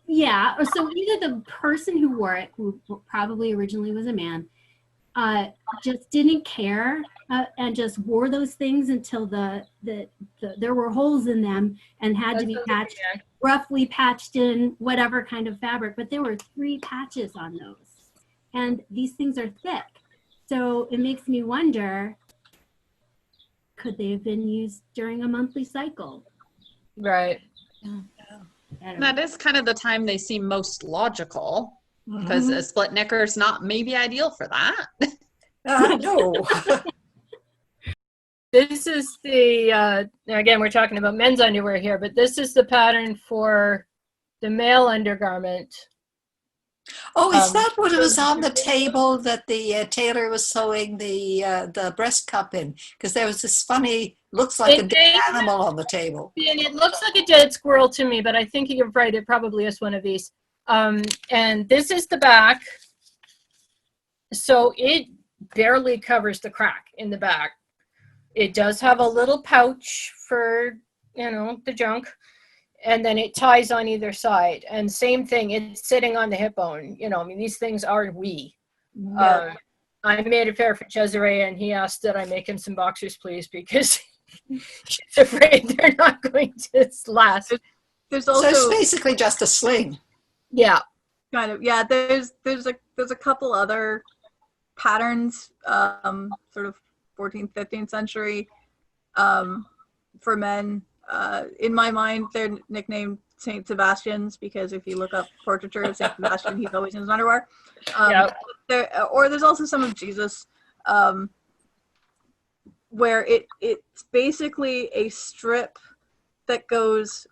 Yeah, so either the person who wore it, who probably originally was a man, just didn't care and just wore those things until there were holes in them and had to be patched, roughly patched in whatever kind of fabric. But there were 3 patches on those, and these things are thick. So it makes me wonder, could they have been used during a monthly cycle? Right. That is kind of the time they seem most logical, because a split knicker is not maybe ideal for that. No. This is the, again, we're talking about men's underwear here, but this is the pattern for the male undergarment. Oh, is that what was on the table that the tailor was sewing the breast cup in? Because there was this funny, looks like a dead animal on the table. And it looks like a dead squirrel to me, but I think you're right. It probably is one of these. And this is the back. So it barely covers the crack in the back. It does have a little pouch for, the junk. And then it ties on either side. And same thing, it's sitting on the hip bone. These things are wee. Yeah. I made a pair for Cesare, and he asked that I make him some boxers, please, because he's afraid they're not going to last. There's So also it's basically just a sling. Yeah. kind of, yeah, there's a couple other patterns, sort of 14th, 15th century, for men. In my mind, they're nicknamed Saint Sebastians because if you look up portraiture of Saint Sebastian, he's always in his underwear. There's also some of Jesus, where it's basically a strip that goes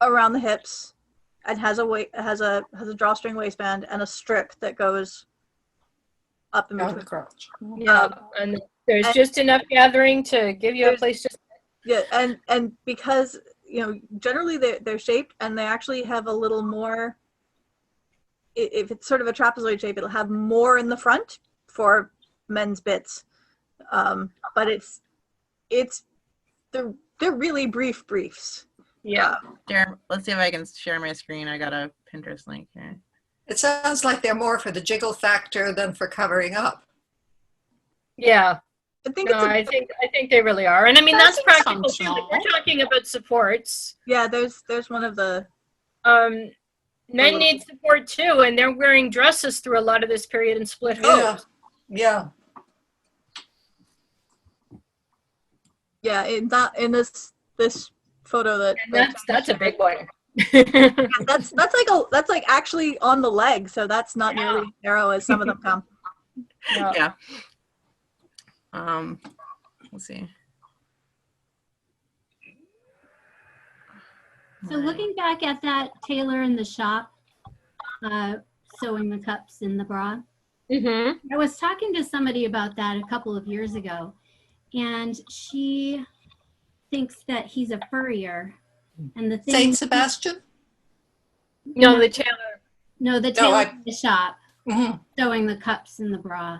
around the hips and has a drawstring waistband and a strip that goes up in between. the crotch. Yeah, and there's just enough gathering to give you a place to. Yeah, and because generally they're shaped and they actually have a little more. If it's sort of a trapezoid shape, it'll have more in the front for men's bits, but they're really briefs. Yeah. Let's see if I can share my screen. I got a Pinterest link here. It sounds like they're more for the jiggle factor than for covering up. Yeah. I think I think they really are, and I mean that's practical too. functional. We're talking about supports. yeah. There's one of the Men need support too, and they're wearing dresses through a lot of this period and split hose. Yeah. yeah in this photo that That's a big one. that's like actually on the leg, so that's not nearly as narrow as some of them come. Yeah. Let's see. So looking back at that tailor in the shop, sewing the cups in the bra, Mm-hmm. I was talking to somebody about that a couple of years ago, and she thinks that he's a furrier. And the thing, Saint Sebastian? No, the tailor. no, the tailor I- in the shop, Mhm. sewing the cups in the bra.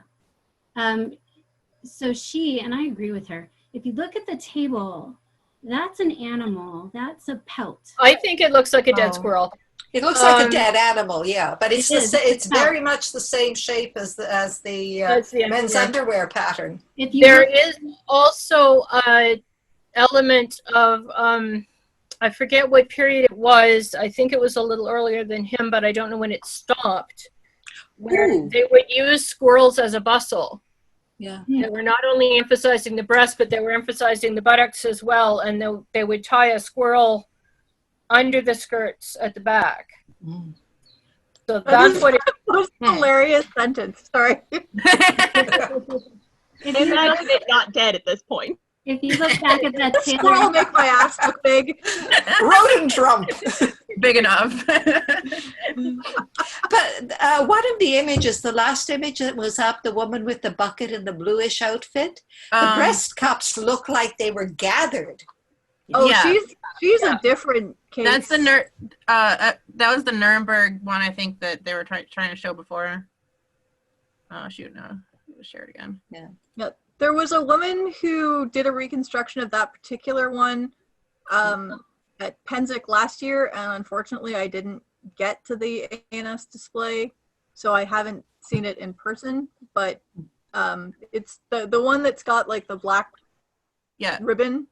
So she, and I agree with her, if you look at the table, that's an animal. That's a pelt. I think it looks like a dead Oh. squirrel. It looks like a Um, dead animal, yeah, but it's It is. it's Oh. very much the same shape as the That's the men's underwear. underwear pattern. If you There look, is also a element of I forget what period it was. I think it was a little earlier than him, but I don't know when it stopped. Where Ooh. they would use squirrels as a bustle. Yeah. They were not only emphasizing the breast, but they were emphasizing the buttocks as well. And they would tie a squirrel under the skirts at the back. Mm. So that's what it was a hilarious sentence. Sorry. if you look, Imagine it not dead at this point. if you look back at that Squirrel tailor, make my ass look big. Rodent drum. Big enough. But one of the images, the last image that was up, the woman with the bucket and the bluish outfit, the breast cups look like they were gathered. Oh, Yeah. she's a different case. That's the that was the Nuremberg one, I think, that they were trying to show before. Oh shoot, no, share it again. Yeah. There was a woman who did a reconstruction of that particular one at Penzic last year, and unfortunately I didn't get to the ANS display, so I haven't seen it in person, but it's the one that's got like the black ribbon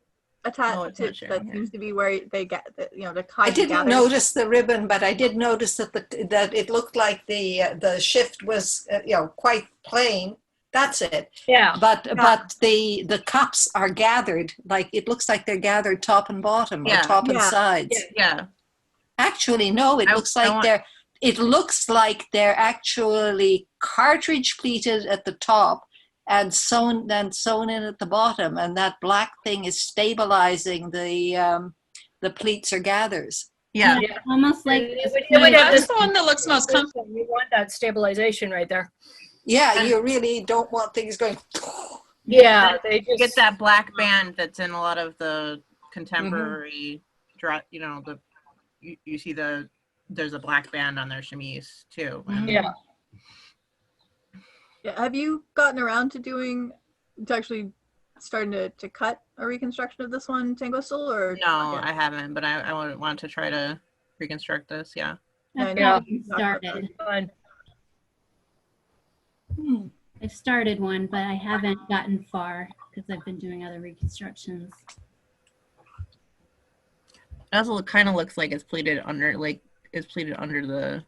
attached to it. That seems to be where they get the, the I didn't notice the ribbon, but I did notice that that it looked like the shift was quite plain. That's it. Yeah. But the cups are gathered, like it looks like they're gathered top and bottom or top and sides. Yeah. Actually, no, it looks like they're actually cartridge pleated at the top and sewn in at the bottom, and that black thing is stabilizing the pleats or gathers. Yeah. almost like That's the one that looks most comfortable. You want that stabilization right there. Yeah, you really don't want things going. Yeah, they just get that black band that's in a lot of the contemporary, you see there's a black band on their chemise too. And Yeah. Have you gotten around to actually starting to cut a reconstruction of this one, Tango Soul, or no, I haven't, but I want to try to reconstruct this. Yeah. I've Yeah. started. fun. I've started one, but I haven't gotten far because I've been doing other reconstructions. It also kind of looks like it's pleated under the.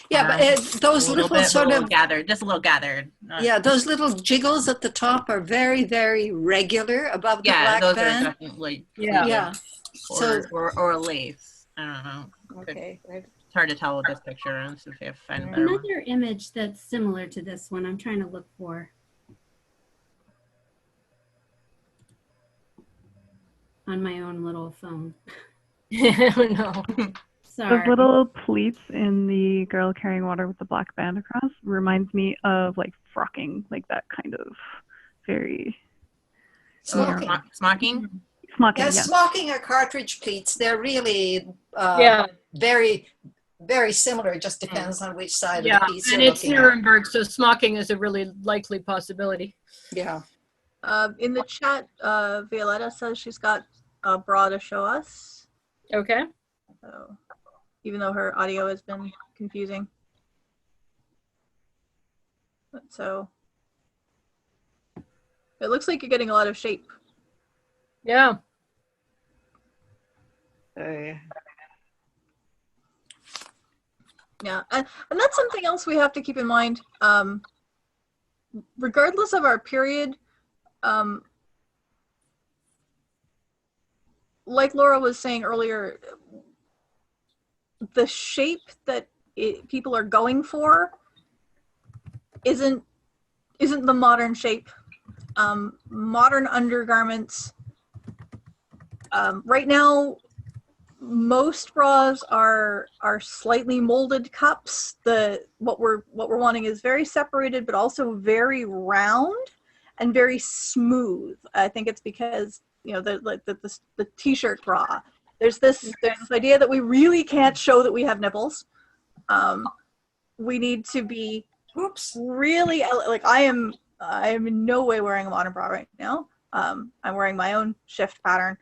Yeah, but those little sort of gathered, just a little gathered. Yeah, those little jiggles at the top are very, very regular above the black those band. are definitely Yeah. Or lace. I don't know. Okay. It's hard to tell with this picture. Let's see if I find a better one. Another image that's similar to this one I'm trying to look for. On my own little phone. No. Sorry. Those little pleats in the girl carrying water with the black band across reminds me of like frocking, like that kind of very Smocking. Smocking? Smocking, Yeah, yeah. smocking or cartridge pleats, they're really very, very similar. It just depends on which side of the piece and you're it's looking at. Nuremberg, so smocking is a really likely possibility. Yeah. In the chat, Violetta says she's got a bra to show us. Okay. So, even though her audio has been confusing. So it looks like you're getting a lot of shape. Yeah. Yeah, and that's something else we have to keep in mind. Regardless of our period, like Laura was saying earlier, the shape that people are going for isn't the modern shape. Modern undergarments. Right now, most bras are slightly molded cups. What we're wanting is very separated, but also very round and very smooth. I think it's because, you know, the t-shirt bra. There's this idea that we really can't show that we have nipples. We need to be really, like, I am in no way wearing a modern bra right now. I'm wearing my own shift pattern,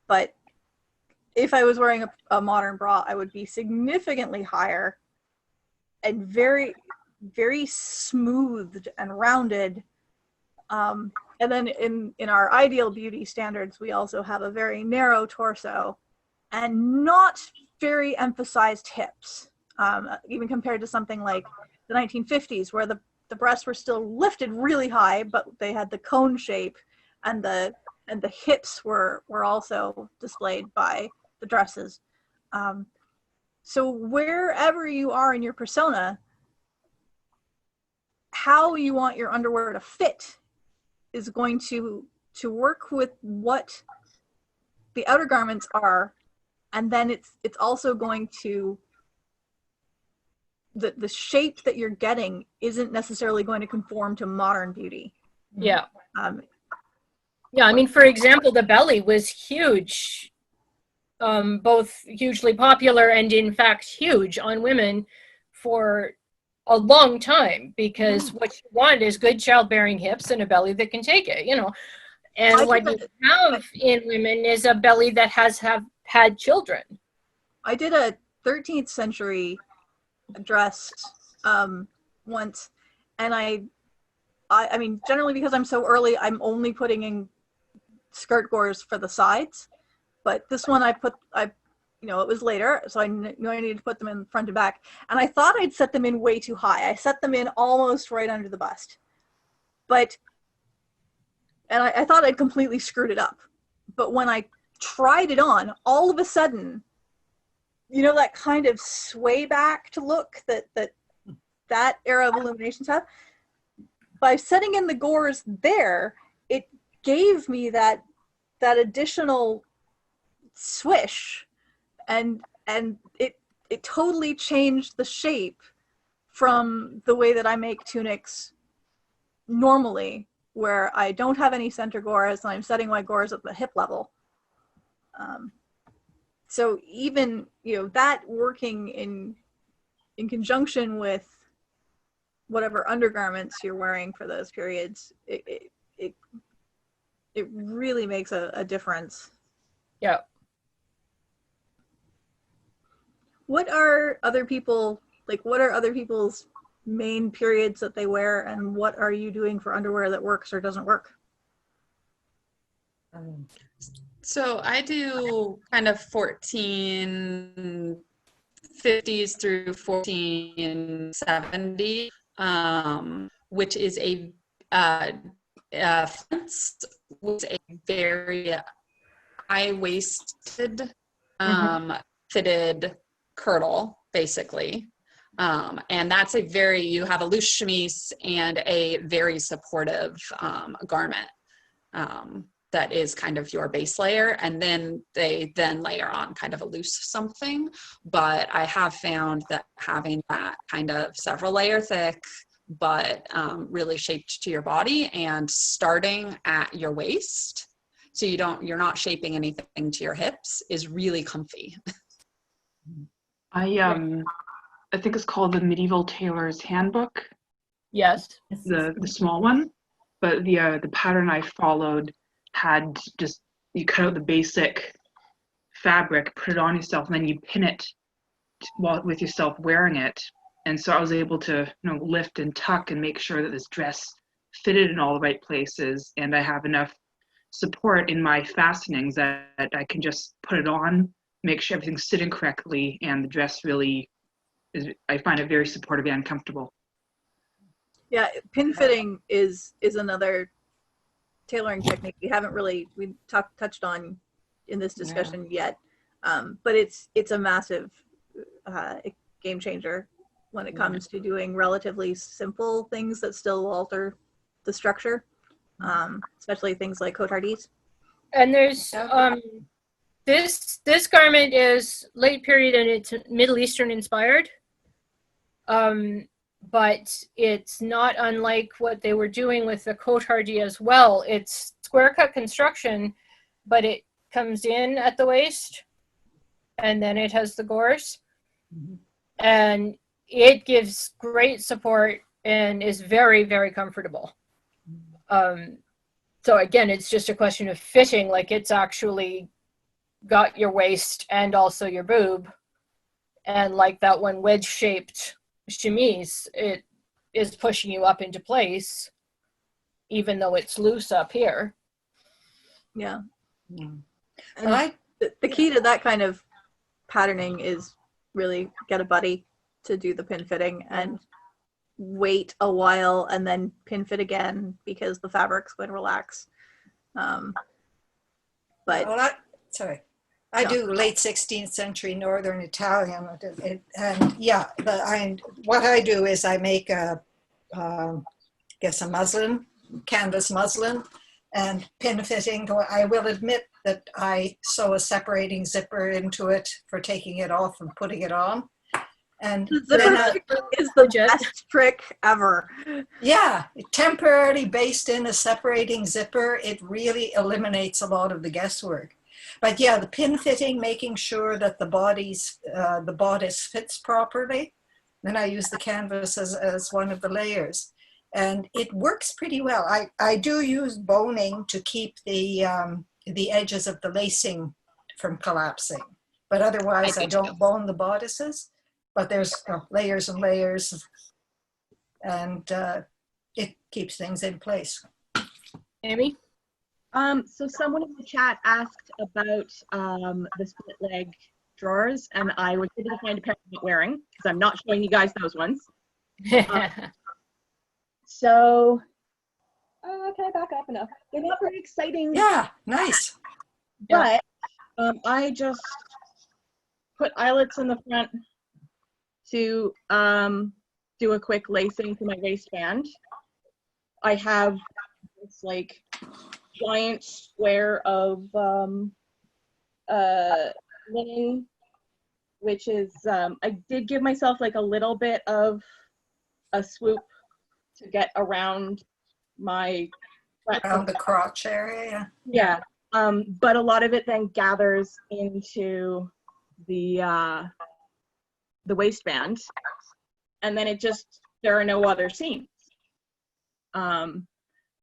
but if I was wearing a modern bra, I would be significantly higher and very, very smoothed and rounded. And then in our ideal beauty standards, we also have a very narrow torso and not very emphasized hips, even compared to something like the 1950s, where the breasts were still lifted really high, but they had the cone shape, and the hips were also displayed by the dresses. So wherever you are in your persona, how you want your underwear to fit is going to work with what the outer garments are, and then it's also going to, the shape that you're getting isn't necessarily going to conform to modern beauty. Yeah. Yeah, I mean, for example, the belly was huge, both hugely popular and in fact huge on women for a long time, because what you want is good childbearing hips and a belly that can take it, you know. And what you have in women is a belly that have had children. I did a 13th century dress once, and I mean, generally because I'm so early, I'm only putting in skirt gores for the sides, but this one you know, it was later, so I knew I needed to put them in front and back, and I thought I'd set them in way too high. I set them in almost right under the bust, and I thought I'd completely screwed it up. But when I tried it on, all of a sudden, you know, that kind of sway back to look that era of illuminations have, by setting in the gores there, it gave me that additional swish, and it totally changed the shape from the way that I make tunics normally, where I don't have any center gores and I'm setting my gores at the hip level. So even, you know, that working in conjunction with whatever undergarments you're wearing for those periods, it really makes a difference. Yeah. What are other people's main periods that they wear, and what are you doing for underwear that works or doesn't work? So I do kind of 1450s through 1470, which is a was a very high-waisted fitted kirtle, basically. And that's you have a loose chemise and a very supportive garment that is kind of your base layer, and then they layer on kind of a loose something. But I have found that having that kind of several layer thick, but really shaped to your body and starting at your waist, so you're not shaping anything to your hips, is really comfy. I think it's called the Medieval Tailor's Handbook. Yes. The small one, but the pattern I followed had just, you cut out the basic fabric, put it on yourself, and then you pin it with yourself wearing it. And so I was able to, you know, lift and tuck and make sure that this dress fitted in all the right places, and I have enough support in my fastenings that I can just put it on, make sure everything's sitting correctly, and the dress really is, I find it very supportive and comfortable. Yeah, pin fitting is another tailoring technique we touched on in this discussion yet, but it's a massive game changer when it comes to doing relatively simple things that still alter the structure. especially things like cotardis. And there's this garment is late period and it's Middle Eastern inspired. But it's not unlike what they were doing with the cotardi as well. It's square cut construction, but it comes in at the waist and then it has the gores. And it gives great support and is very, very comfortable. So again, it's just a question of fitting, like it's actually got your waist and also your boob. And like that one wedge-shaped chemise, it is pushing you up into place, even though it's loose up here. Yeah. Mm. And the key to that kind of patterning is really get a buddy to do the pin fitting and wait a while and then pin fit again because the fabric's going to relax. But well, I do late 16th century Northern Italian, and yeah, what I do is I make a muslin, canvas muslin, and pin fitting. I will admit that I sew a separating zipper into it for taking it off and putting it on. And the zipper is the best trick ever. Yeah, temporarily based in a separating zipper, it really eliminates a lot of the guesswork. But yeah, the pin fitting, making sure that the bodice fits properly. Then I use the canvas as one of the layers. And it works pretty well. I do use boning to keep the edges of the lacing from collapsing. But otherwise, I don't bone the bodices. But there's layers and layers, and it keeps things in place. Amy? So someone in the chat asked about the split leg drawers, and I was able to find a pair I'm not wearing because I'm not showing you guys those ones. So, can I back up enough? They're not very exciting. Yeah, nice. But I just put eyelets in the front to do a quick lacing to my waistband. I have this like giant square of linen, which is I did give myself like a little bit of a swoop to get around my around the crotch area. Yeah, but a lot of it then gathers into the waistband, and then there are no other seams.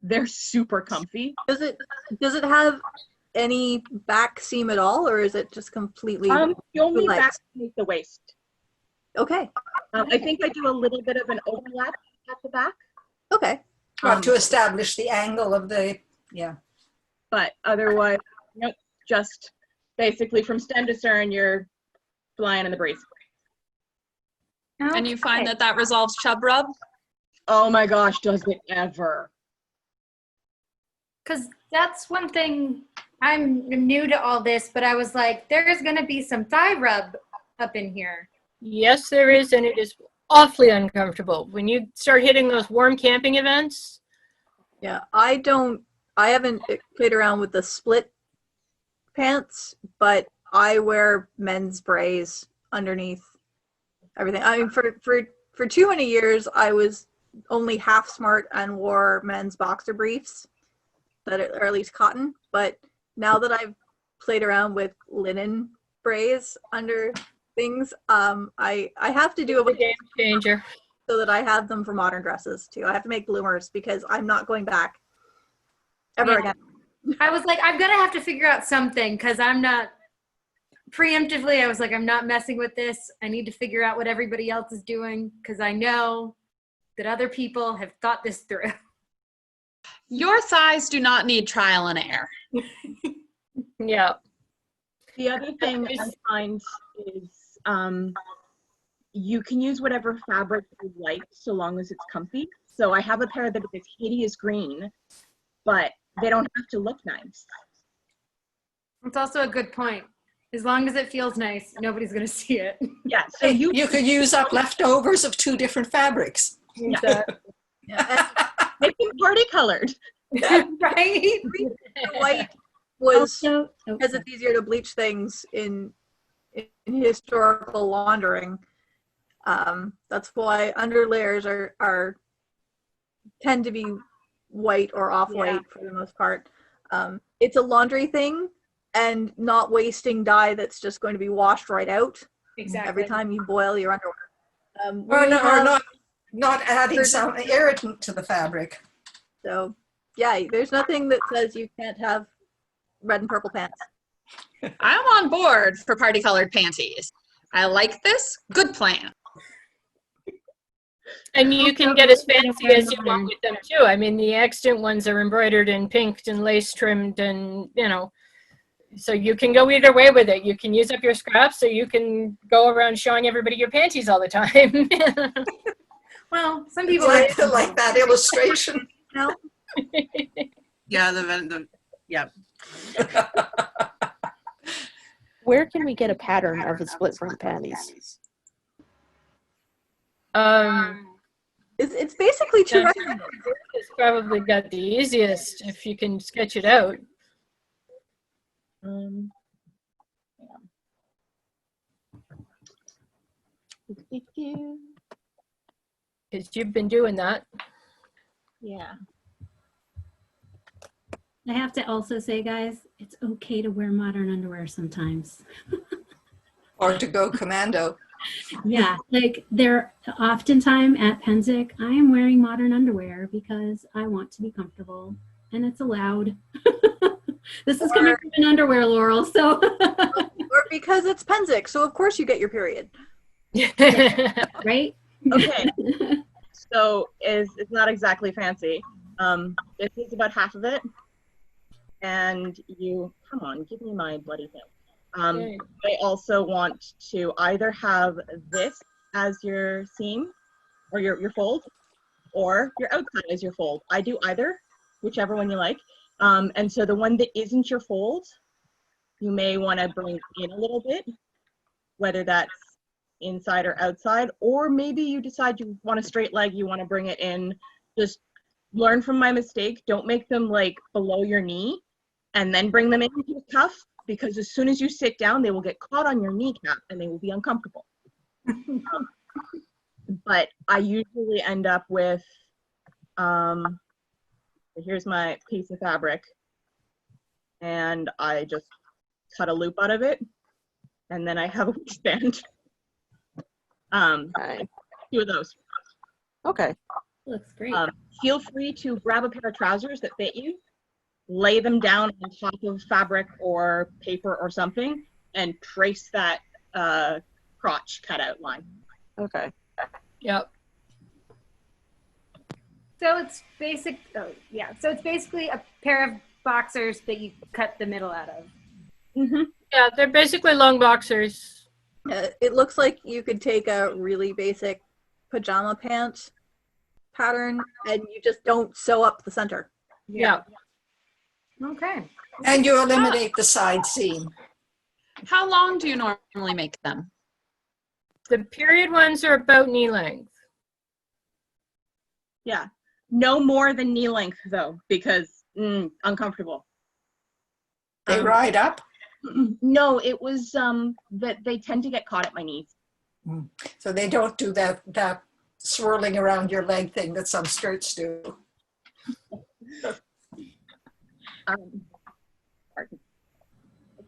They're super comfy. Does it have any back seam at all, or is it just completely the only back seam is the waist? Okay. I think I do a little bit of an overlap at the back. Okay. To establish the angle of the, But otherwise, nope, just basically from stem to stern, you're flying in the breeze. Okay. And you find that resolves chub rub? Oh my gosh, does it ever? Because that's one thing, I'm new to all this, but I was like, there's going to be some thigh rub up in here. Yes, there is, and it is awfully uncomfortable. When you start hitting those warm camping events. Yeah, I haven't played around with the split pants, but I wear men's brays underneath everything. I mean, for too many years, I was only half smart and wore men's boxer briefs that are at least cotton. But now that I've played around with linen brays under things, I have to do a game changer so that I have them for modern dresses too. I have to make bloomers because I'm not going back ever again. I was like, I'm gonna have to figure out something because I'm not preemptively. I was like, I'm not messing with this. I need to figure out what everybody else is doing because I know that other people have thought this through. Your thighs do not need trial and error. Yeah. The other thing I find is you can use whatever fabric you like so long as it's comfy. So I have a pair that is hideous green, but they don't have to look nice. It's also a good point. As long as it feels nice, nobody's going to see it. Yeah, so you could use up leftovers of 2 different fabrics. Yeah. Yeah. Make them party colored. Right? White was Also, because it's easier to bleach things in historical laundering. That's why underlayers are tend to be white or off-white for the most part. It's a laundry thing and not wasting dye that's just going to be washed right out Exactly. every time you boil your underwear. Or, We no, or have- not adding there's some irritant to the fabric. So yeah, there's nothing that says you can't have red and purple pants. I'm on board for party colored panties. I like this. Good plan. And you can get as fancy as you want with them too. I mean, the XIII ones are embroidered and pinked and lace trimmed, and so you can go either way with it. You can use up your scraps, so you can go around showing everybody your panties all the time. Well, some people Like that illustration. No, Yeah, yeah. Where can we get a pattern of the split front panties? it's basically two. It's probably got the easiest if you can sketch it out. Because you've been doing that. Yeah. I have to also say, guys, it's okay to wear modern underwear sometimes. Or to go commando. Yeah, like they're oftentimes at Penzic, I am wearing modern underwear because I want to be comfortable, and it's allowed. This is coming from an underwear Laurel, so. Or because it's Penzic, so of course you get your period. Right? Okay. So it's not exactly fancy. This is about half of it. And come on, give me my bloody thing. I also want to either have this as your seam or your fold, or your outside as your fold. I do either, whichever one you like. And so the one that isn't your fold, you may want to bring in a little bit, whether that's inside or outside, or maybe you decide you want a straight leg, you want to bring it in. Just learn from my mistake. Don't make them like below your knee and then bring them into the cuff, because as soon as you sit down, they will get caught on your kneecap and they will be uncomfortable. But I usually end up with, here's my piece of fabric, and I just cut a loop out of it, and then I have a waistband. Two of those. Okay. Looks great. Feel free to grab a pair of trousers that fit you, lay them down on top of fabric or paper or something, and trace that crotch cutout line. Okay. Yep. So it's basic. Oh, yeah. So it's basically a pair of boxers that you cut the middle out of. Mm-hmm. Yeah, they're basically long boxers. It looks like you could take a really basic pajama pant pattern and you just don't sew up the center. Yeah. Okay. And you eliminate the side seam. How long do you normally make them? The period ones are about knee length. Yeah. No more than knee length though, because uncomfortable. They ride up? No, it was that they tend to get caught at my knees. So they don't do that swirling around your leg thing that some skirts do. I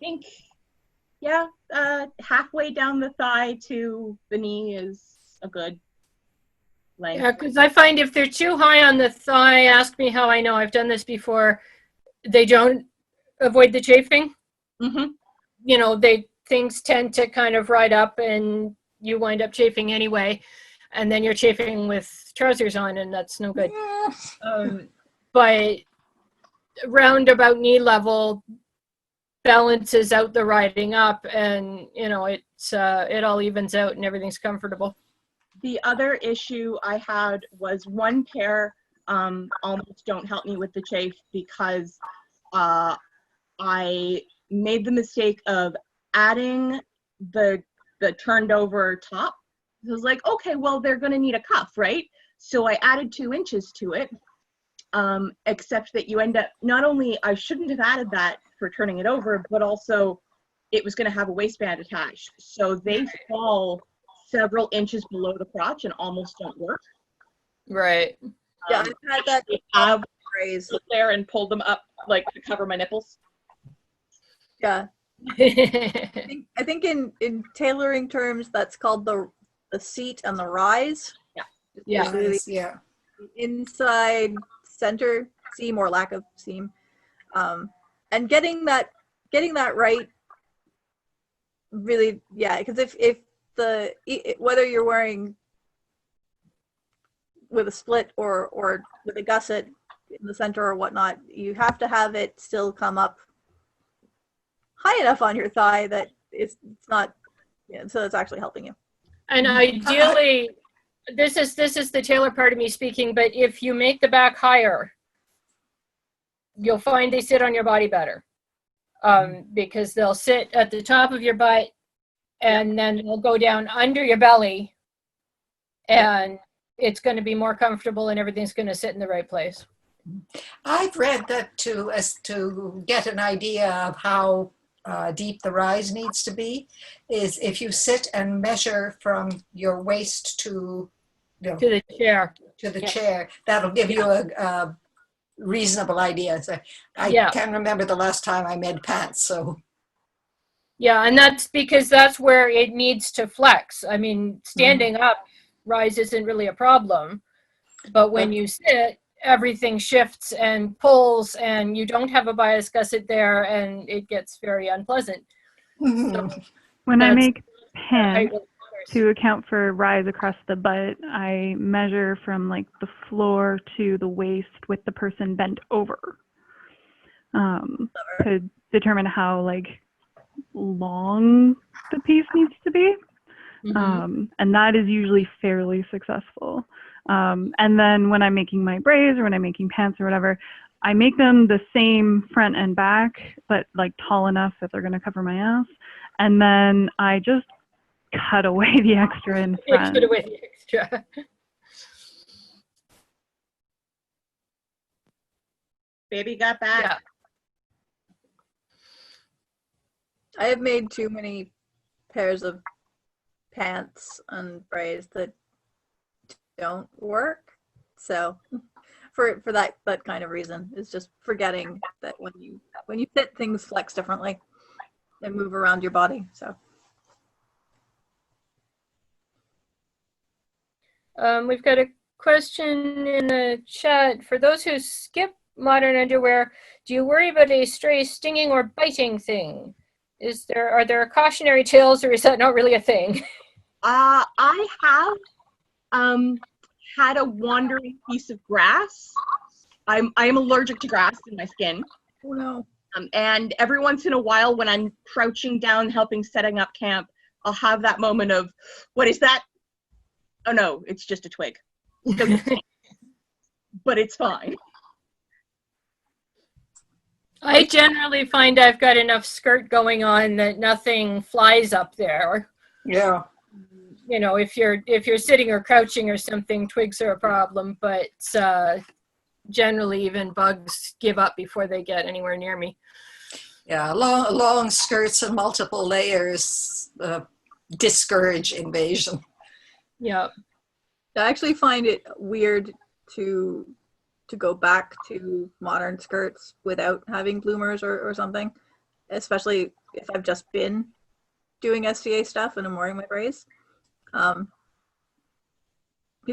think, yeah, halfway down the thigh to the knee is a good length. Yeah, because I find if they're too high on the thigh, ask me how I know. I've done this before. They don't avoid the chafing. Mm-hmm. You know, things tend to kind of ride up and you wind up chafing anyway. And then you're chafing with trousers on and that's no good. But round about knee level balances out the riding up and, you know, it all evens out and everything's comfortable. The other issue I had was one pair almost don't help me with the chafe because I made the mistake of adding the turned over top. I was like, okay, well, they're going to need a cuff, right? So I added 2 inches to it. except that you end up, not only I shouldn't have added that for turning it over, but also it was going to have a waistband attached. So they fall several inches below the crotch and almost don't work. Right. Yeah, I've had that I've phrase put there and pulled them up like to cover my nipples. Yeah. I think in tailoring terms, that's called the seat and the rise. Yeah. Yeah. Really Yeah. inside center seam or lack of seam, and getting that right. Really, yeah, because if whether you're wearing with a split or with a gusset in the center or whatnot, you have to have it still come up high enough on your thigh that it's not, so it's actually helping you. And ideally, this is the tailor part of me speaking, but if you make the back higher, you'll find they sit on your body better, because they'll sit at the top of your butt and then they'll go down under your belly, and it's going to be more comfortable and everything's going to sit in the right place. I've read that to get an idea of how deep the rise needs to be is if you sit and measure from your waist to the chair. Chair, that'll give you a reasonable idea. So I can't remember the last time I made pants, so. Yeah, and that's because that's where it needs to flex. I mean, standing up, rise isn't really a problem, but when you sit, everything shifts and pulls, and you don't have a bias gusset there, and it gets very unpleasant. So when I make pants to account for rise across the butt, I measure from like the floor to the waist with the person bent over, to determine how like long the piece needs to be. And that is usually fairly successful. And then when I'm making my braids or when I'm making pants or whatever, I make them the same front and back, but like tall enough that they're going to cover my ass. And then I just cut away the extra in front. Cut away the extra. Baby got back. Yeah. I have made too many pairs of pants and braids that don't work. So for that kind of reason, it's just forgetting that when you fit, things flex differently and move around your body. So we've got a question in the chat. For those who skip modern underwear, do you worry about a stray stinging or biting thing? Are there cautionary tales, or is that not really a thing? I have had a wandering piece of grass. I am allergic to grass in my skin. Oh no. And every once in a while when I'm crouching down helping setting up camp, I'll have that moment of, what is that? Oh no, it's just a twig. But it's fine. I generally find I've got enough skirt going on that nothing flies up there. Yeah. You know, if you're sitting or crouching or something, twigs are a problem, but generally even bugs give up before they get anywhere near me. Yeah, long skirts and multiple layers discourage invasion. Yeah. I actually find it weird to go back to modern skirts without having bloomers or something, especially if I've just been doing STA stuff and I'm wearing my braids. Because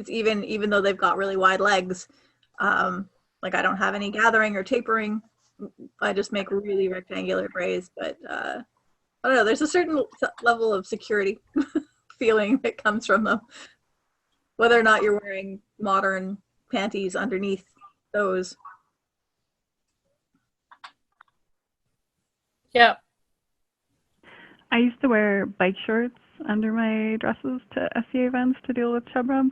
even though they've got really wide legs, like I don't have any gathering or tapering. I just make really rectangular braids, but I don't know, there's a certain level of security feeling that comes from them. Whether or not you're wearing modern panties underneath those. Yeah. I used to wear bike shorts under my dresses to SCA events to deal with chub rub.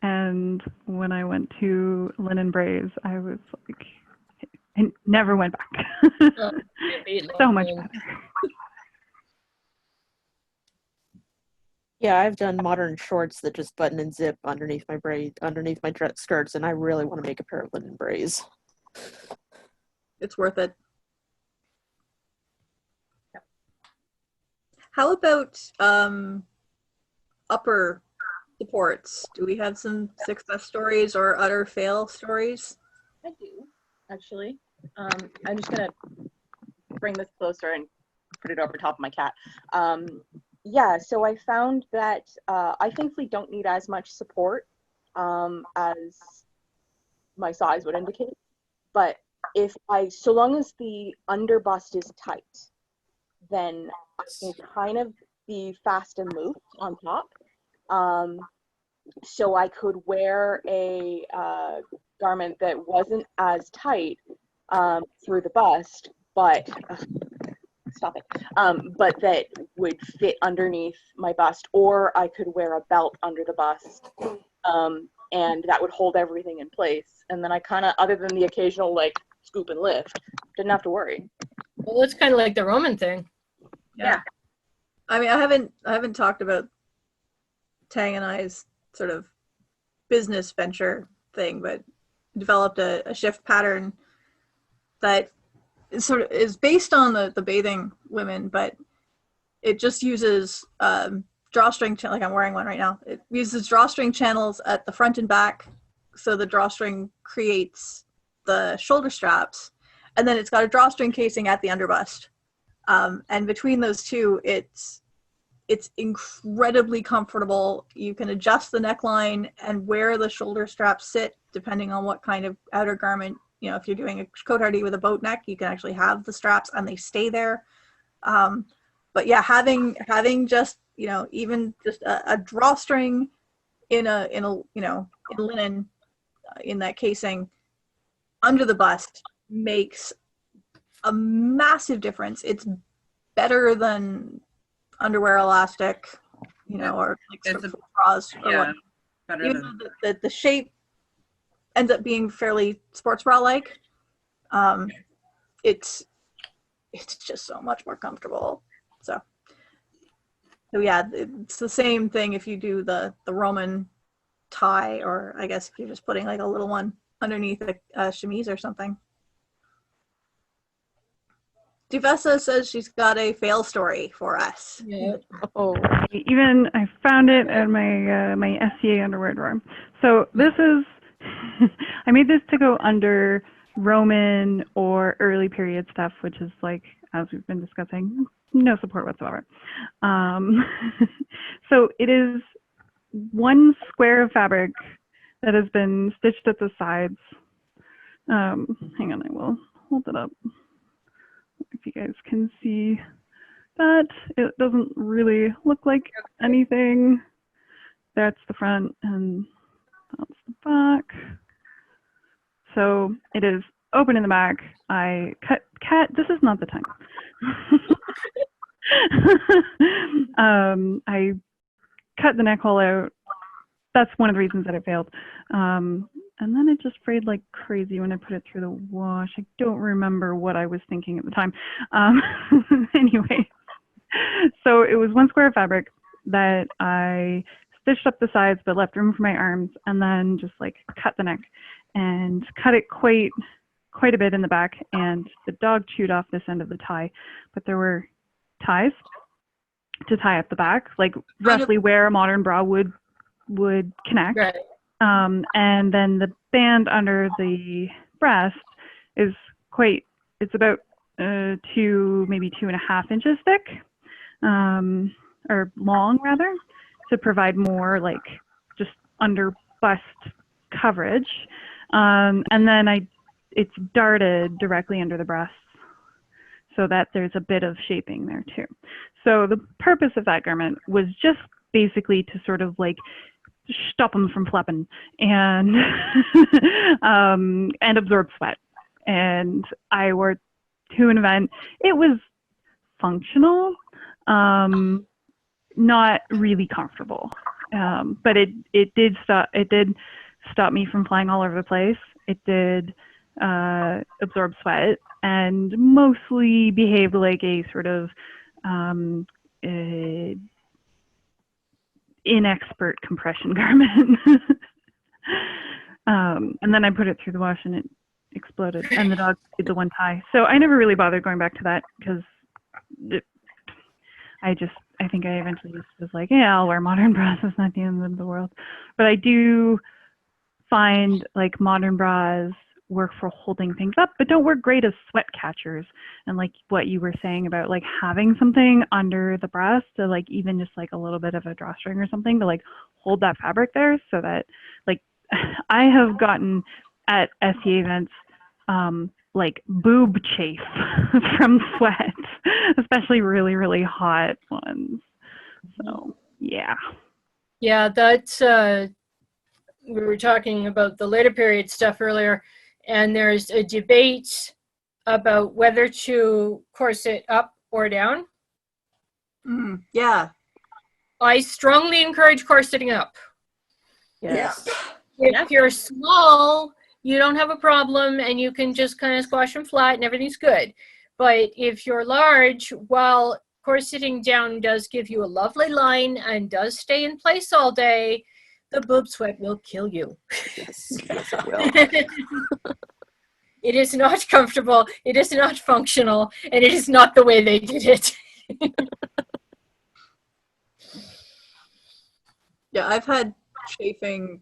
And when I went to linen braids, I was like, I never went back. So much better. Yeah, I've done modern shorts that just button and zip underneath my skirts, and I really want to make a pair of linen braids. It's worth it. How about upper supports? Do we have some success stories or utter fail stories? I do, actually. I'm just gonna bring this closer and put it over top of my cat. Yeah, so I found that I thankfully don't need as much support as my size would indicate. But so long as the underbust is tight, then I can kind of be fast and loose on top. So I could wear a garment that wasn't as tight through the bust, but stop it. But that would fit underneath my bust, or I could wear a belt under the bust, and that would hold everything in place. And then I kind of, other than the occasional like scoop and lift, didn't have to worry. Well, it's kind of like the Roman thing. Yeah. I mean, I haven't talked about Tang and I's sort of business venture thing, but developed a shift pattern that sort of is based on the bathing women, but it just uses drawstring, like I'm wearing one right now. It uses drawstring channels at the front and back, so the drawstring creates the shoulder straps, and then it's got a drawstring casing at the underbust. And between those two, it's incredibly comfortable. You can adjust the neckline and where the shoulder straps sit, depending on what kind of outer garment. You know, if you're doing a cotardie with a boat neck, you can actually have the straps and they stay there. But yeah, having just, you know, even just a drawstring in linen in that casing under the bust makes a massive difference. It's better than underwear elastic, you know, or like sort of bras or Yeah, what. better Even than though the shape ends up being fairly sports bra like, it's just so much more comfortable. So yeah, it's the same thing if you do the Roman tie, or I guess if you're just putting like a little one underneath a chemise or something. Duvessa says she's got a fail story for us. Yeah. Oh, I found it at my my SCA underwear drawer. So this is, I made this to go under Roman or early period stuff, which is like, as we've been discussing, no support whatsoever. So it is one square of fabric that has been stitched at the sides. Hang on, I will hold it up if you guys can see that. It doesn't really look like anything. That's the front and that's the back. So it is open in the back. I cut, this is not the time. I cut the neck hole out. That's one of the reasons that it failed. And then it just frayed like crazy when I put it through the wash. I don't remember what I was thinking at the time. Anyway, so it was one square of fabric that I stitched up the sides but left room for my arms, and then just like cut the neck and cut it quite a bit in the back, and the dog chewed off this end of the tie, but there were ties to tie up the back, like roughly where a modern bra would connect. Right. And then the band under the breast is it's about 2, maybe 2.5 inches thick, or long rather, to provide more like just under bust coverage. And then it's darted directly under the breasts, so that there's a bit of shaping there too. So the purpose of that garment was just basically to sort of like stop them from flapping and and absorb sweat. And I wore it to an event. It was functional, not really comfortable, but it did stop me from flying all over the place. It did absorb sweat and mostly behaved like a sort of inexpert compression garment. And then I put it through the wash and it exploded, and the dog did the one tie. So I never really bothered going back to that because I think I eventually just was like, yeah, I'll wear modern bras. It's not the end of the world. But I do find like modern bras work for holding things up, but don't work great as sweat catchers. And like what you were saying about like having something under the breast to like even just like a little bit of a drawstring or something to like hold that fabric there so that like I have gotten at SEA events like boob chafe from sweat, especially really, really hot ones. So yeah. Yeah, that's we were talking about the later period stuff earlier, and there's a debate about whether to corset up or down. Yeah. I strongly encourage corseting up. Yes. If you're small, you don't have a problem and you can just kind of squash them flat and everything's good. But if you're large, while corseting down does give you a lovely line and does stay in place all day, the boob sweat will kill you. Yes, yes, it will. It is not comfortable, it is not functional, and it is not the way they did it. Yeah, I've had chafing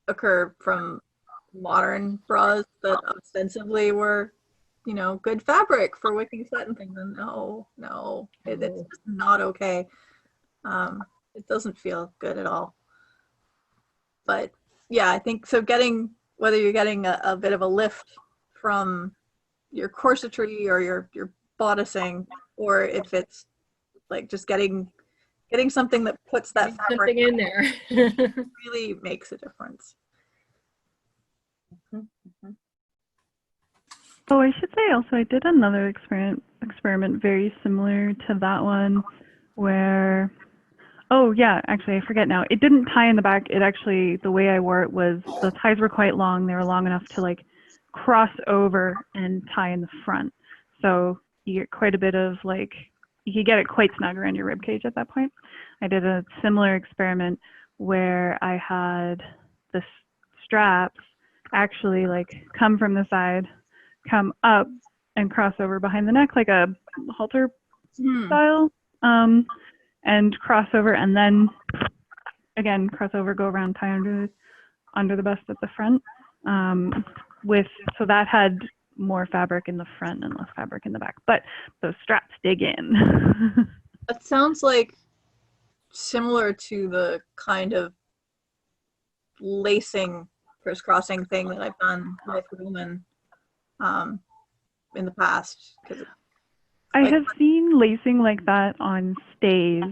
occur from modern bras that ostensibly were, you know, good fabric for wicking sweat and things. And no, it's just not okay. It doesn't feel good at all. But yeah, I think so. Whether you're getting a bit of a lift from your corsetry or your bodicing, or if it's like just getting something that puts that fabric in there really makes a difference. Oh, I should say also I did another experiment very similar to that one where, oh yeah, actually I forget now. It didn't tie in the back. It actually, the way I wore it was the ties were quite long. They were long enough to like cross over and tie in the front. So you get quite a bit of like, you could get it quite snug around your rib cage at that point. I did a similar experiment where I had the straps actually like come from the side, come up and cross over behind the neck like a halter style, and cross over and then again cross over, go around, tie under the bust at the front. So that had more fabric in the front and less fabric in the back, but those straps dig in. That sounds like similar to the kind of lacing crisscrossing thing that I've done with women in the past. I have seen lacing like that on stays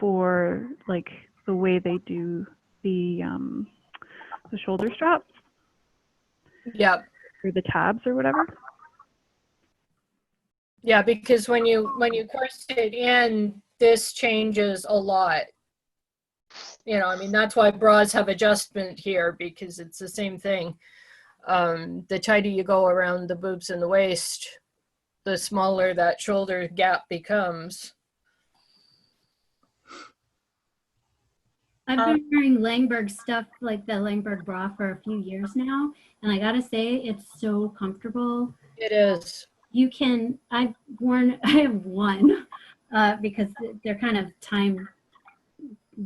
for like the way they do the shoulder straps. Yep. Or the tabs or whatever. Yeah, because when you corset in, this changes a lot. You know, I mean, that's why bras have adjustment here, because it's the same thing. The tighter you go around the boobs and the waist, the smaller that shoulder gap becomes. I've been wearing Langberg stuff, like the Langberg bra, for a few years now, and I gotta say, it's so comfortable. It is. I have one, because they're kind of time, I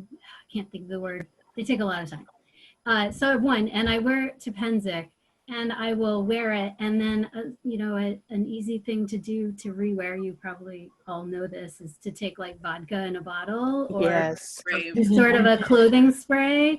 can't think of the word. They take a lot of time. So I have one, and I wear it to Penzic, and I will wear it, and then, an easy thing to do to rewear, you probably all know this, is to take like vodka in a bottle or Yes. sort of a clothing spray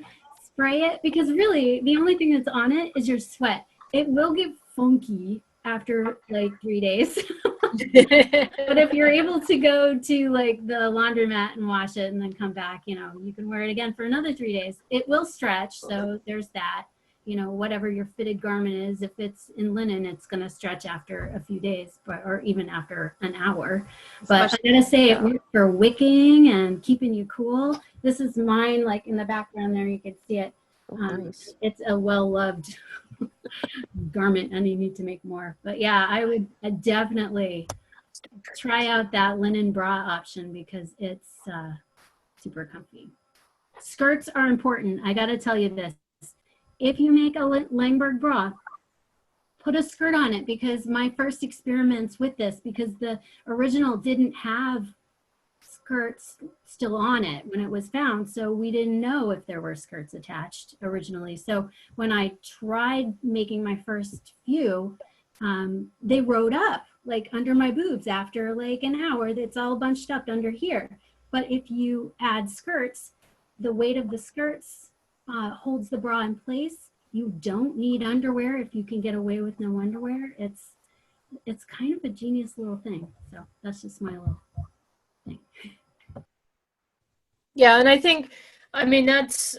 it, because really the only thing that's on it is your sweat. It will get funky after like 3 days. But if you're able to go to like the laundromat and wash it and then come back, you can wear it again for another 3 days. It will stretch, so there's that. Whatever your fitted garment is, if it's in linen, it's going to stretch after a few days, or even after an hour. But I gotta say, it works for wicking and keeping you cool. This is mine, like in the background there, you can see it. Nice. It's a well-loved garment, and you need to make more. But yeah, I would definitely try out that linen bra option, because it's super comfy. Skirts are important. I gotta tell you this. If you make a Langberg bra, put a skirt on it, because my first experiments with this, because the original didn't have skirts still on it when it was found, so we didn't know if there were skirts attached originally. So when I tried making my first few, they rode up like under my boobs after like an hour. That's all bunched up under here. But if you add skirts, the weight of the skirts holds the bra in place. You don't need underwear if you can get away with no underwear. It's kind of a genius little thing. So that's just my little thing. Yeah, and I think, I mean, that's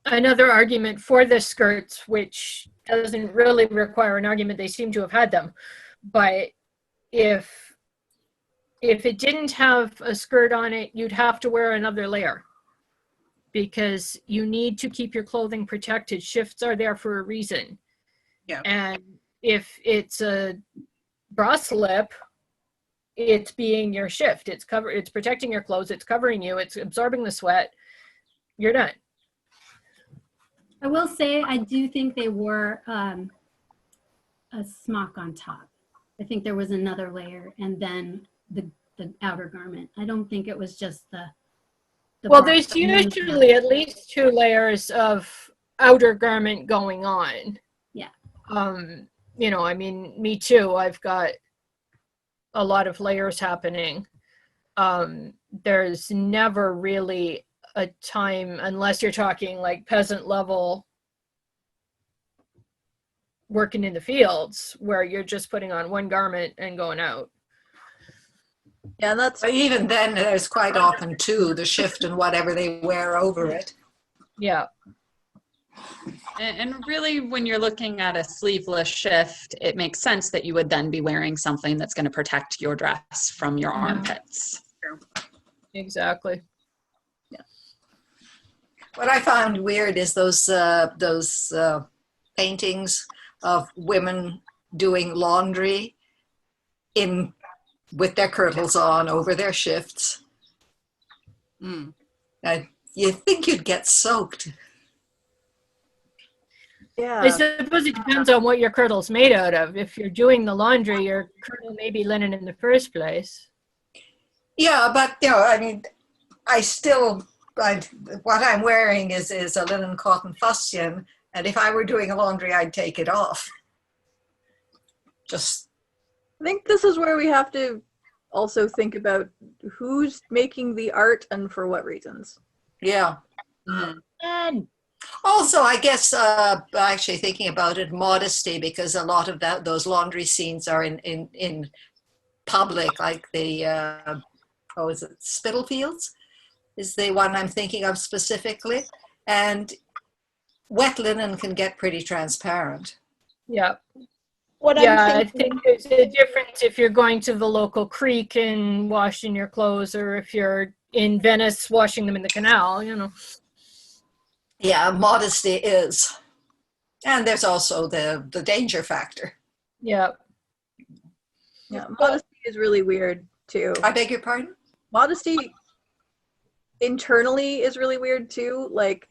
another argument for the skirts, which doesn't really require an argument. They seem to have had them. But if it didn't have a skirt on it, you'd have to wear another layer, because you need to keep your clothing protected. Shifts are there for a reason. Yeah. And if it's a bra slip, it's being your shift. It's protecting your clothes. It's covering you. It's absorbing the sweat. You're done. I will say I do think they wore a smock on top. I think there was another layer and then the outer garment. I don't think it was just the Well, bra. there's usually at least 2 layers of outer garment going on. Yeah. You know, I mean, me too. I've got a lot of layers happening. There's never really a time, unless you're talking like peasant level working in the fields, where you're just putting on one garment and going out. Yeah, and that's Even then, there's quite often two, the shift and whatever they wear over it. Yeah. And really, when you're looking at a sleeveless shift, it makes sense that you would then be wearing something that's going to protect your dress from your armpits. Exactly. Yeah. What I found weird is those paintings of women doing laundry with their kirtles on over their shifts. You think you'd get soaked. yeah. I suppose it depends on what your kirtle's made out of. If you're doing the laundry, your kirtle may be linen in the first place. Yeah, but you know, I mean, what I'm wearing is a linen cotton fustian, and if I were doing a laundry, I'd take it off. Just. I think this is where we have to also think about who's making the art and for what reasons. Yeah. And Also, I guess actually thinking about it, modesty, because a lot of those laundry scenes are in public, like the is it Spitalfields is the one I'm thinking of specifically, and wet linen can get pretty transparent. Yeah. I think there's a difference if you're going to the local creek and washing your clothes, or if you're in Venice washing them in the canal, you know. Yeah, modesty is. And there's also the danger factor. Yeah. Yeah, modesty is really weird too. I beg your pardon? Modesty internally is really weird too. Like,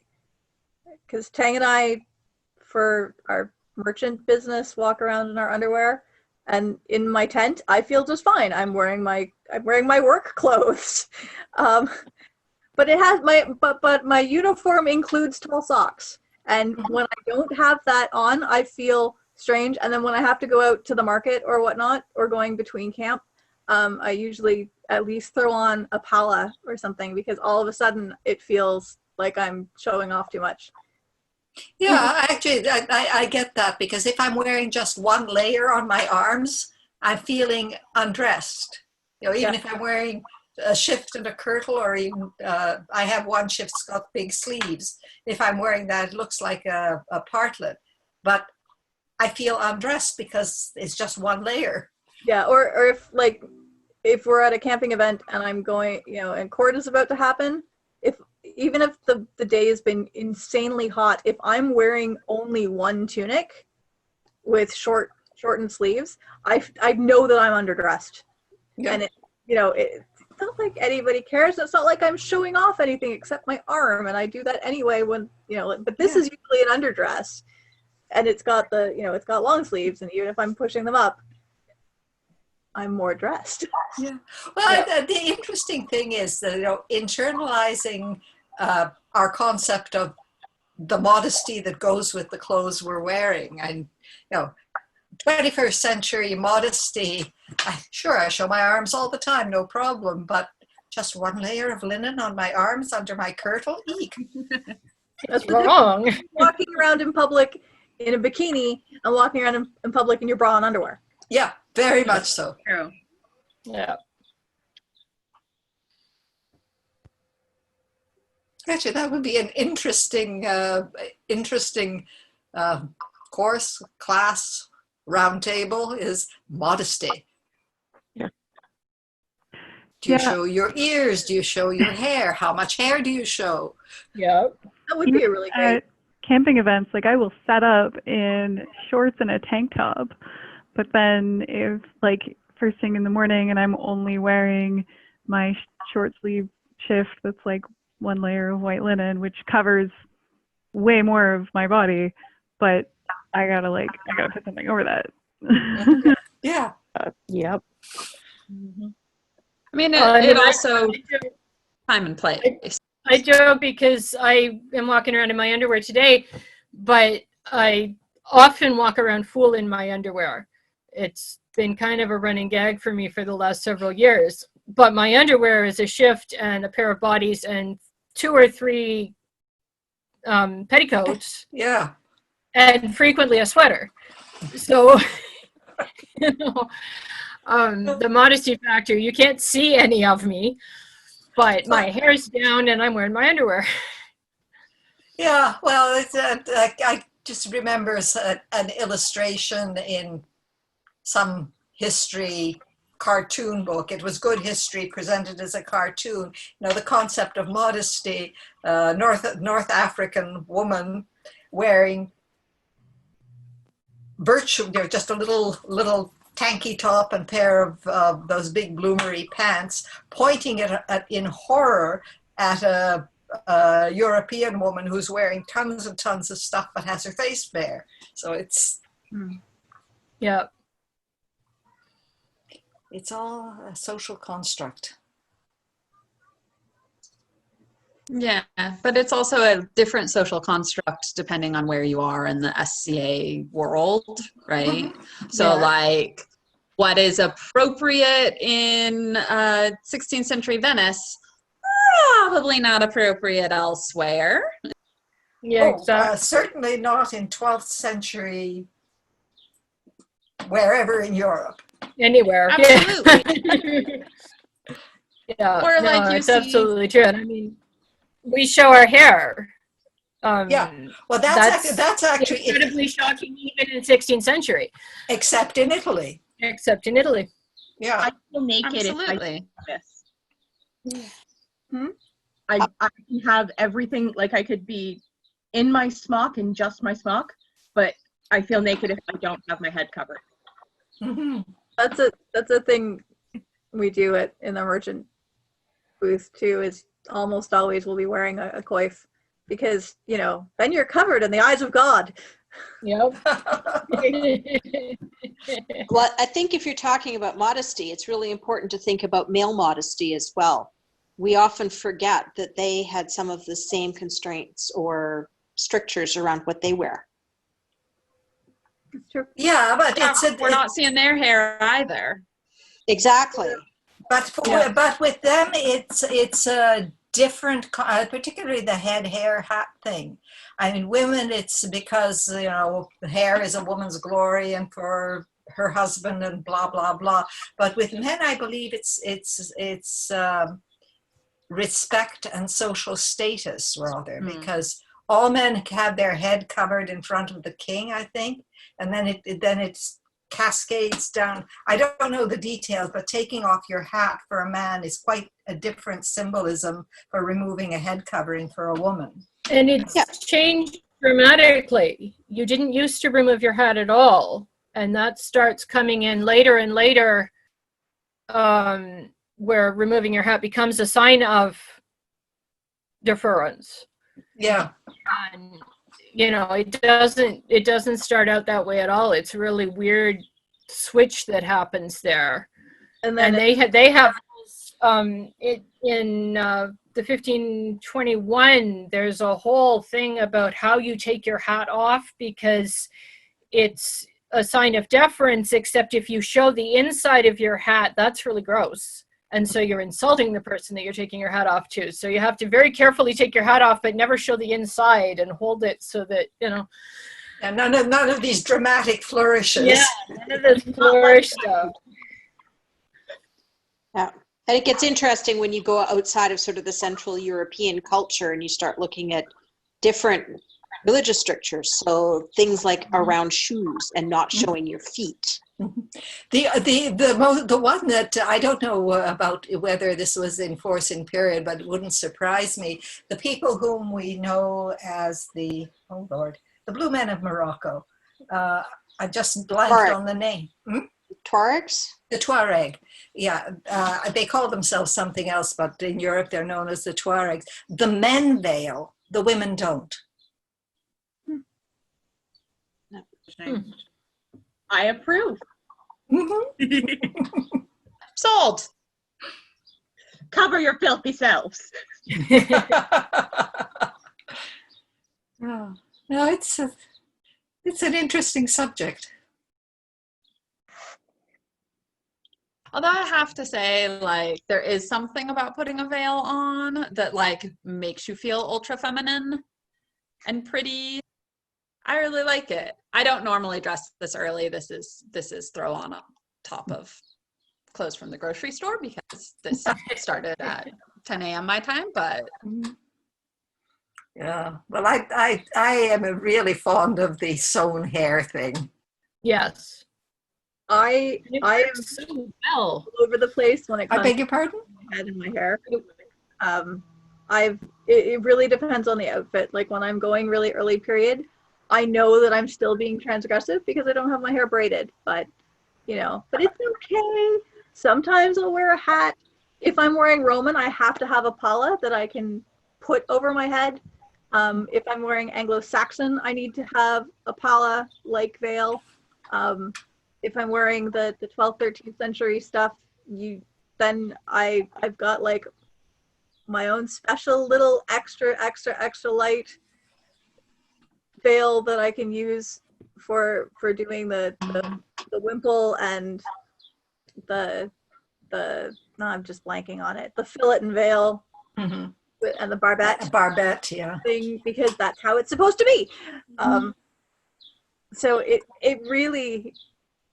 because Tang and I, for our merchant business, walk around in our underwear, and in my tent, I feel just fine. I'm wearing my work clothes. But it has but my uniform includes tall socks, and when I don't have that on, I feel strange. And then when I have to go out to the market or whatnot, or going between camp, I usually at least throw on a pala or something, because all of a sudden it feels like I'm showing off too much. Yeah, actually, I get that, because if I'm wearing just one layer on my arms, I'm feeling undressed. You know, even if I'm wearing a shift and a kirtle, or even I have one shift's got big sleeves. If I'm wearing that, it looks like a partlet, but I feel undressed because it's just one layer. Yeah, or if we're at a camping event and I'm going, you know, and court is about to happen, even if the day has been insanely hot, if I'm wearing only one tunic with shortened sleeves, I know that I'm underdressed. Yeah. And it's not like anybody cares. It's not like I'm showing off anything except my arm, and I do that anyway when, but this is usually an underdress. and it's got the, it's got long sleeves, and even if I'm pushing them up, I'm more dressed. Yeah. Well, the interesting thing is that, internalizing our concept of the modesty that goes with the clothes we're wearing. And, 21st century modesty, sure, I show my arms all the time, no problem, but just one layer of linen on my arms under my kirtle? Eek. That's wrong. Walking around in public in a bikini and walking around in public in your bra and underwear. Yeah, very much so. True. Yeah. Actually, that would be an interesting course, class, roundtable is modesty. Yeah. Do you show your ears? Do you show your hair? How much hair do you show? Yeah. That would be a really great. At camping events, like I will set up in shorts and a tank top, but then if like first thing in the morning and I'm only wearing my short sleeve shift that's like one layer of white linen, which covers way more of my body, but I gotta put something over that. Yeah. Yep. I mean, I it also time and place. I joke because I am walking around in my underwear today, but I often walk around full in my underwear. It's been kind of a running gag for me for the last several years. But my underwear is a shift and a pair of bodies and 2 or 3 petticoats. Yeah. And frequently a sweater. So, the modesty factor, you can't see any of me, but my hair's down and I'm wearing my underwear. Yeah, well, it's I just remember an illustration in some history cartoon book. It was good history presented as a cartoon. The concept of modesty, North African woman wearing virtually just a little tanky top and pair of those big bloomery pants, pointing in horror at a European woman who's wearing tons and tons of stuff but has her face bare. So it's it's all a social construct. Yeah, but it's also a different social construct depending on where you are in the SCA world, right? So like what is appropriate in 16th century Venice, probably not appropriate elsewhere. Yeah, exactly. Certainly not in 12th century, wherever in Europe. Anywhere. Absolutely. Yeah, Or no, like you it's see, absolutely true. And I mean, we show our hair. Well, that's actually incredibly shocking, even in 16th century. Except in Italy. Except in Italy. Yeah. I feel naked absolutely. if I can have everything, like I could be in my smock and just my smock, but I feel naked if I don't have my head covered. Mm-hmm. That's a thing we do in the merchant booth too, is almost always we'll be wearing a coif because, then you're covered in the eyes of God. Yep. Well, I think if you're talking about modesty, it's really important to think about male modesty as well. We often forget that they had some of the same constraints or strictures around what they wear. Yeah, but we're not seeing their hair either. Exactly. But with them, it's a different, particularly the head, hair, hat thing. I mean, women, it's because hair is a woman's glory and for her husband and blah blah blah. But with men, I believe it's respect and social status rather, because all men have their head covered in front of the king, I think, and then it cascades down. I don't know the details, but taking off your hat for a man is quite a different symbolism for removing a head covering for a woman. And it's changed dramatically. You didn't used to remove your hat at all, and that starts coming in later and later, where removing your hat becomes a sign of deference. Yeah. And you know, it doesn't start out that way at all. It's a really weird switch that happens there. And then they have it in the 1521. There's a whole thing about how you take your hat off, because it's a sign of deference, except if you show the inside of your hat, that's really gross. And so you're insulting the person that you're taking your hat off to. So you have to very carefully take your hat off, but never show the inside, and hold it so that, you know. And none of these dramatic flourishes. Yeah, none of this flourish stuff. Yeah. And it gets interesting when you go outside of sort of the Central European culture and you start looking at different religious strictures. So things like around shoes and not showing your feet. The one that I don't know about whether this was in force in period, but it wouldn't surprise me. The people whom we know as the Blue Men of Morocco. I just blanked on the name. Tuaregs? The Tuareg, yeah. They call themselves something else, but in Europe they're known as the Tuaregs. The men veil, the women don't. I approve. Sold. Cover your filthy selves. No, it's an interesting subject. Although I have to say, like, there is something about putting a veil on that, like, makes you feel ultra feminine and pretty. I really like it. I don't normally dress this early. This is throw on top of clothes from the grocery store, because this started at 10 a.m. my time, but. Yeah, well, I am really fond of the sewn hair thing. Yes. I am so well all over the place when it comes I beg your pardon? to my head and my hair. It really depends on the outfit. Like when I'm going really early period, I know that I'm still being transgressive because I don't have my hair braided, but but it's okay. Sometimes I'll wear a hat. If I'm wearing Roman, I have to have a palla that I can put over my head. If I'm wearing Anglo-Saxon, I need to have a palla like veil. If I'm wearing the 12th, 13th century stuff, then I've got like my own special little extra light veil that I can use for doing the wimple and the no, I'm just blanking on it. The fillet and veil. Mm-hmm. And the barbette yeah, thing, because that's how it's supposed to be. So it really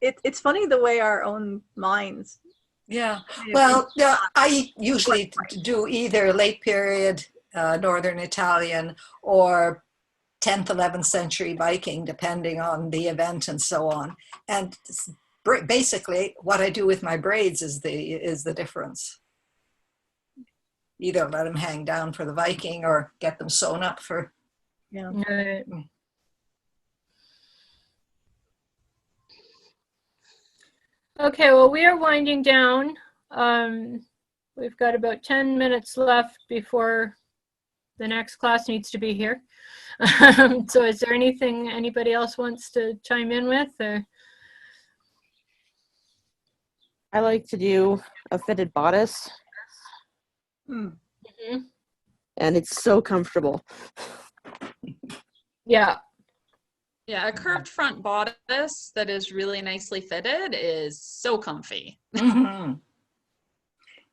it's funny the way our own minds. Yeah. Well, yeah, I usually do either late period Northern Italian or 10th, 11th century Viking, depending on the event and so on. And basically, what I do with my braids is the difference. Either let them hang down for the Viking or get them sewn up for. Yeah. Okay, well, we are winding down. We've got about 10 minutes left before the next class needs to be here. So is there anything anybody else wants to chime in with? Or? I like to do a fitted bodice. Mm-hmm. And it's so comfortable. Yeah. Yeah, a curved front bodice that is really nicely fitted is so comfy. Mm-hmm.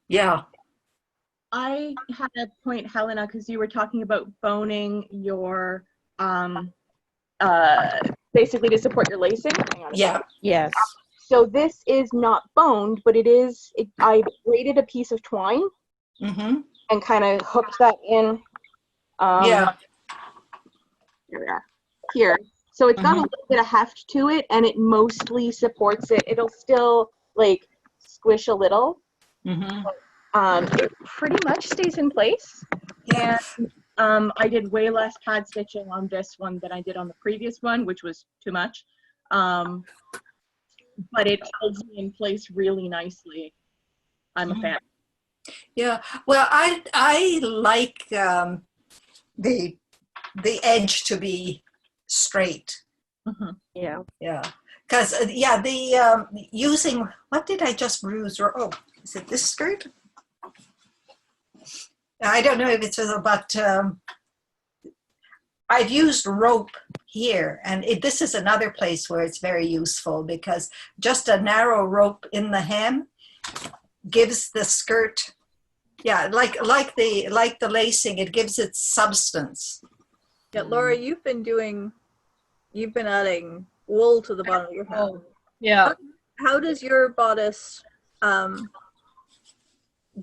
Yeah. I had a point, Helena, because you were talking about boning your, basically to support your lacing. Hang on a Yeah. second. Yes. So this is not boned, but I braided a piece of twine Mm-hmm. and kind of hooked that in. Yeah. Here we are. Here. So it's got a little bit of heft to it, and it mostly supports it. It'll still like squish a little. It pretty much stays in place. Yeah. And I did way less pad stitching on this one than I did on the previous one, which was too much. But it holds me in place really nicely. I'm a fan. Yeah. Well, I like the edge to be straight. Yeah. Yeah. Because, yeah, the using, what did I just bruise? Oh, is it this skirt? I don't know if it's, but I've used rope here, and this is another place where it's very useful, because just a narrow rope in the hem gives the skirt, yeah, like the lacing, it gives it substance. Yeah, Laura, you've been adding wool to the bottom of your hat. Oh, yeah. How does your bodice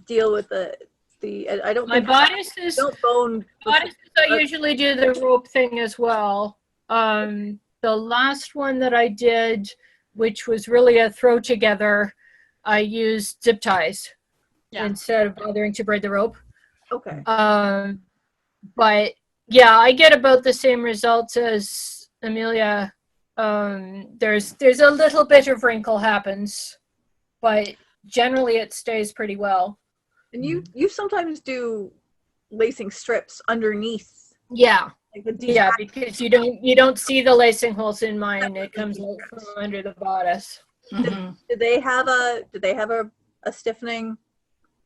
deal with the I don't My think bodices, don't bone bodices I usually do the rope thing as well. The last one that I did, which was really a throw together, I used zip ties instead of bothering to braid the rope. Okay. But yeah, I get about the same results as Amelia. There's a little bit of wrinkle happens, but generally it stays pretty well. And you sometimes do lacing strips underneath. Yeah. Like Yeah, because you don't see the lacing holes in mine. It comes out from under the bodice. Do they have a stiffening?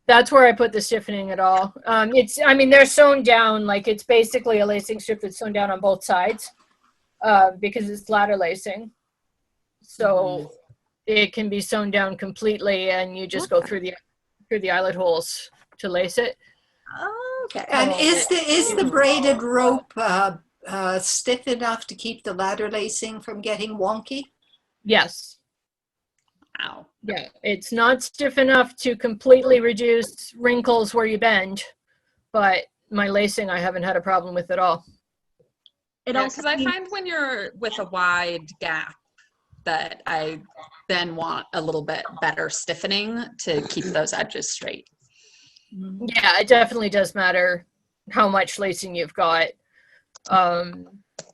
That's where I put the stiffening at all. I mean, they're sewn down, like it's basically a lacing strip that's sewn down on both sides, because it's ladder lacing. So it can be sewn down completely, and you just go through the eyelet holes to lace it. Okay. And is the braided rope stiff enough to keep the ladder lacing from getting wonky? Yes. Wow. Yeah, it's not stiff enough to completely reduce wrinkles where you bend, but my lacing I haven't had a problem with at all. Because I find when you're with a wide gap that I then want a little bit better stiffening to keep those edges straight. Yeah, it definitely does matter how much lacing you've got.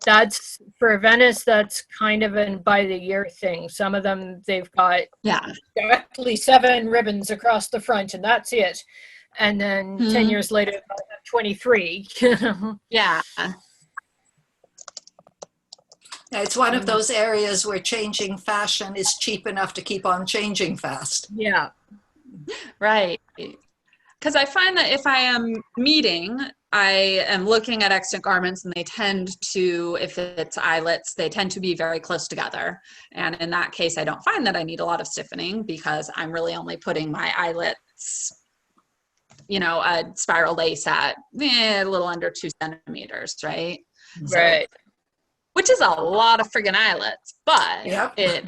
That's for Venice, that's kind of an by the year thing. Some of them, they've got exactly 7 ribbons across the front, and that's it. And then 10 years later, 23. Yeah. It's one of those areas where changing fashion is cheap enough to keep on changing fast. Yeah. Right. Because I find that if I am meeting, I am looking at extant garments, and they tend to, if it's eyelets, they tend to be very close together. And in that case, I don't find that I need a lot of stiffening, because I'm really only putting my eyelets, a spiral lace at a little under 2 centimeters, right? Right. Which is a lot of friggin' eyelets, but it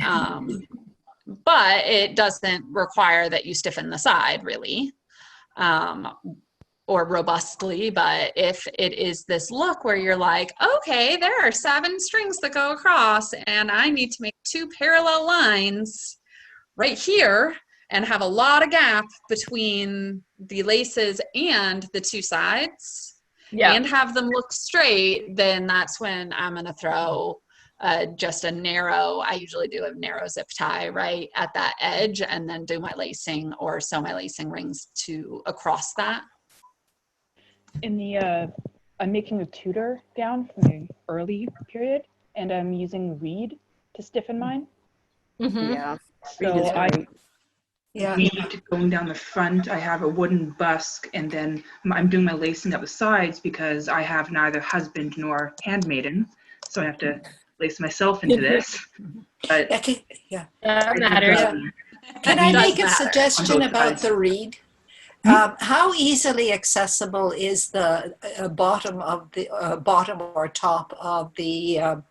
doesn't require that you stiffen the side really, or robustly. But if it is this look where you're like, okay, there are 7 strings that go across, and I need to make 2 parallel lines right here and have a lot of gap between the laces and the 2 sides, and have them look straight, then that's when I'm going to throw just a narrow, I usually do a narrow zip tie right at that edge, and then do my lacing or sew my lacing rings to across that. In the, I'm making a Tudor gown from the early period, and I'm using reed to stiffen mine. Yeah. So Yeah. Reed going down the front, I have a wooden busk, and then I'm doing my lacing up the sides because I have neither husband nor handmaiden, so I have to lace myself into this. But that matters. Can I make a suggestion about the reed? How easily accessible is the bottom or top of the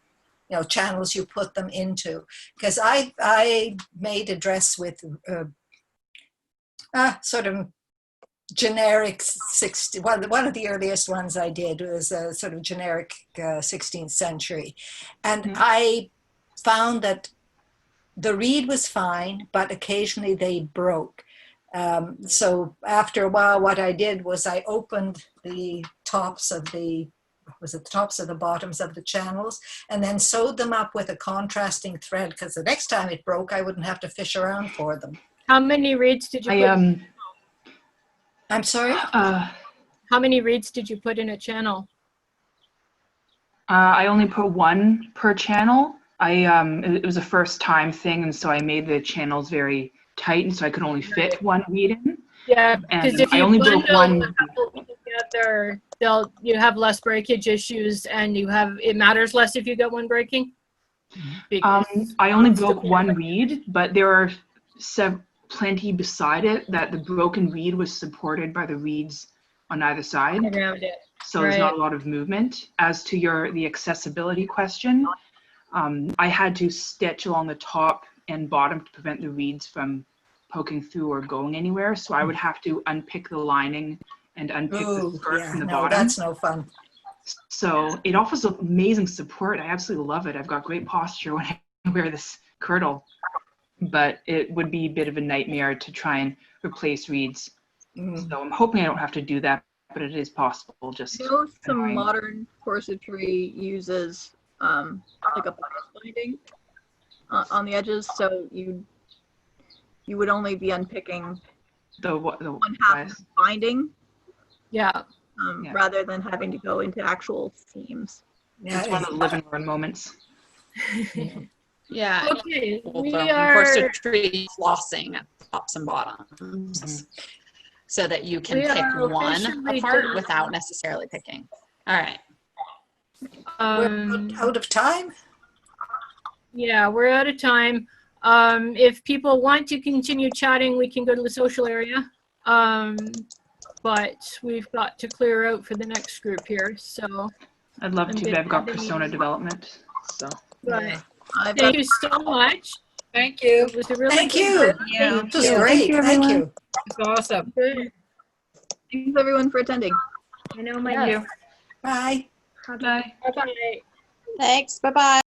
channels you put them into? Because I made a dress with sort of generic 60. One of the earliest ones I did was a sort of generic 16th century, and I found that the reed was fine, but occasionally they broke. So after a while, what I did was I opened the tops of the bottoms of the channels, and then sewed them up with a contrasting thread, because the next time it broke, I wouldn't have to fish around for them. How many reeds did you put? I'm sorry? How many reeds did you put in a channel? I only put one per channel. It was a first time thing, and so I made the channels very tight, and so I could only fit one weed in. Yeah, because And if I you only broke bundle one. a couple together, you have less breakage issues, and it matters less if you get one breaking. I only broke one reed, but there are plenty beside it that the broken reed was supported by the reeds on either side. Around it. So there's not a lot of movement. As to the accessibility question, I had to stitch along the top and bottom to prevent the reeds from poking through or going anywhere. So I would have to unpick the lining and unpick the skirt from the bottom. That's no fun. So it offers amazing support. I absolutely love it. I've got great posture when I wear this kirtle, but it would be a bit of a nightmare to try and replace reeds. So I'm hoping I don't have to do that, but it is possible. Just I know some modern corsetry uses like a bias binding on the edges, so you would only be unpicking the one half of the binding. Yeah. Rather than having to go into actual seams. Yeah, it's one of the living room moments. Yeah. Okay, corsetry flossing at tops and bottoms, so that you can pick one apart without necessarily picking. All right. We're out of time. Yeah, we're out of time. If people want to continue chatting, we can go to the social area. But we've got to clear out for the next group here. So I'd love to, but I've got persona development. So right. Thank you so much. Thank you. It was a really Thank you. Yeah. It was great. Thank you. It's awesome. Good. Thanks everyone for attending. I know my Thank you. Bye. Bye. Bye-bye. Thanks. Bye-bye.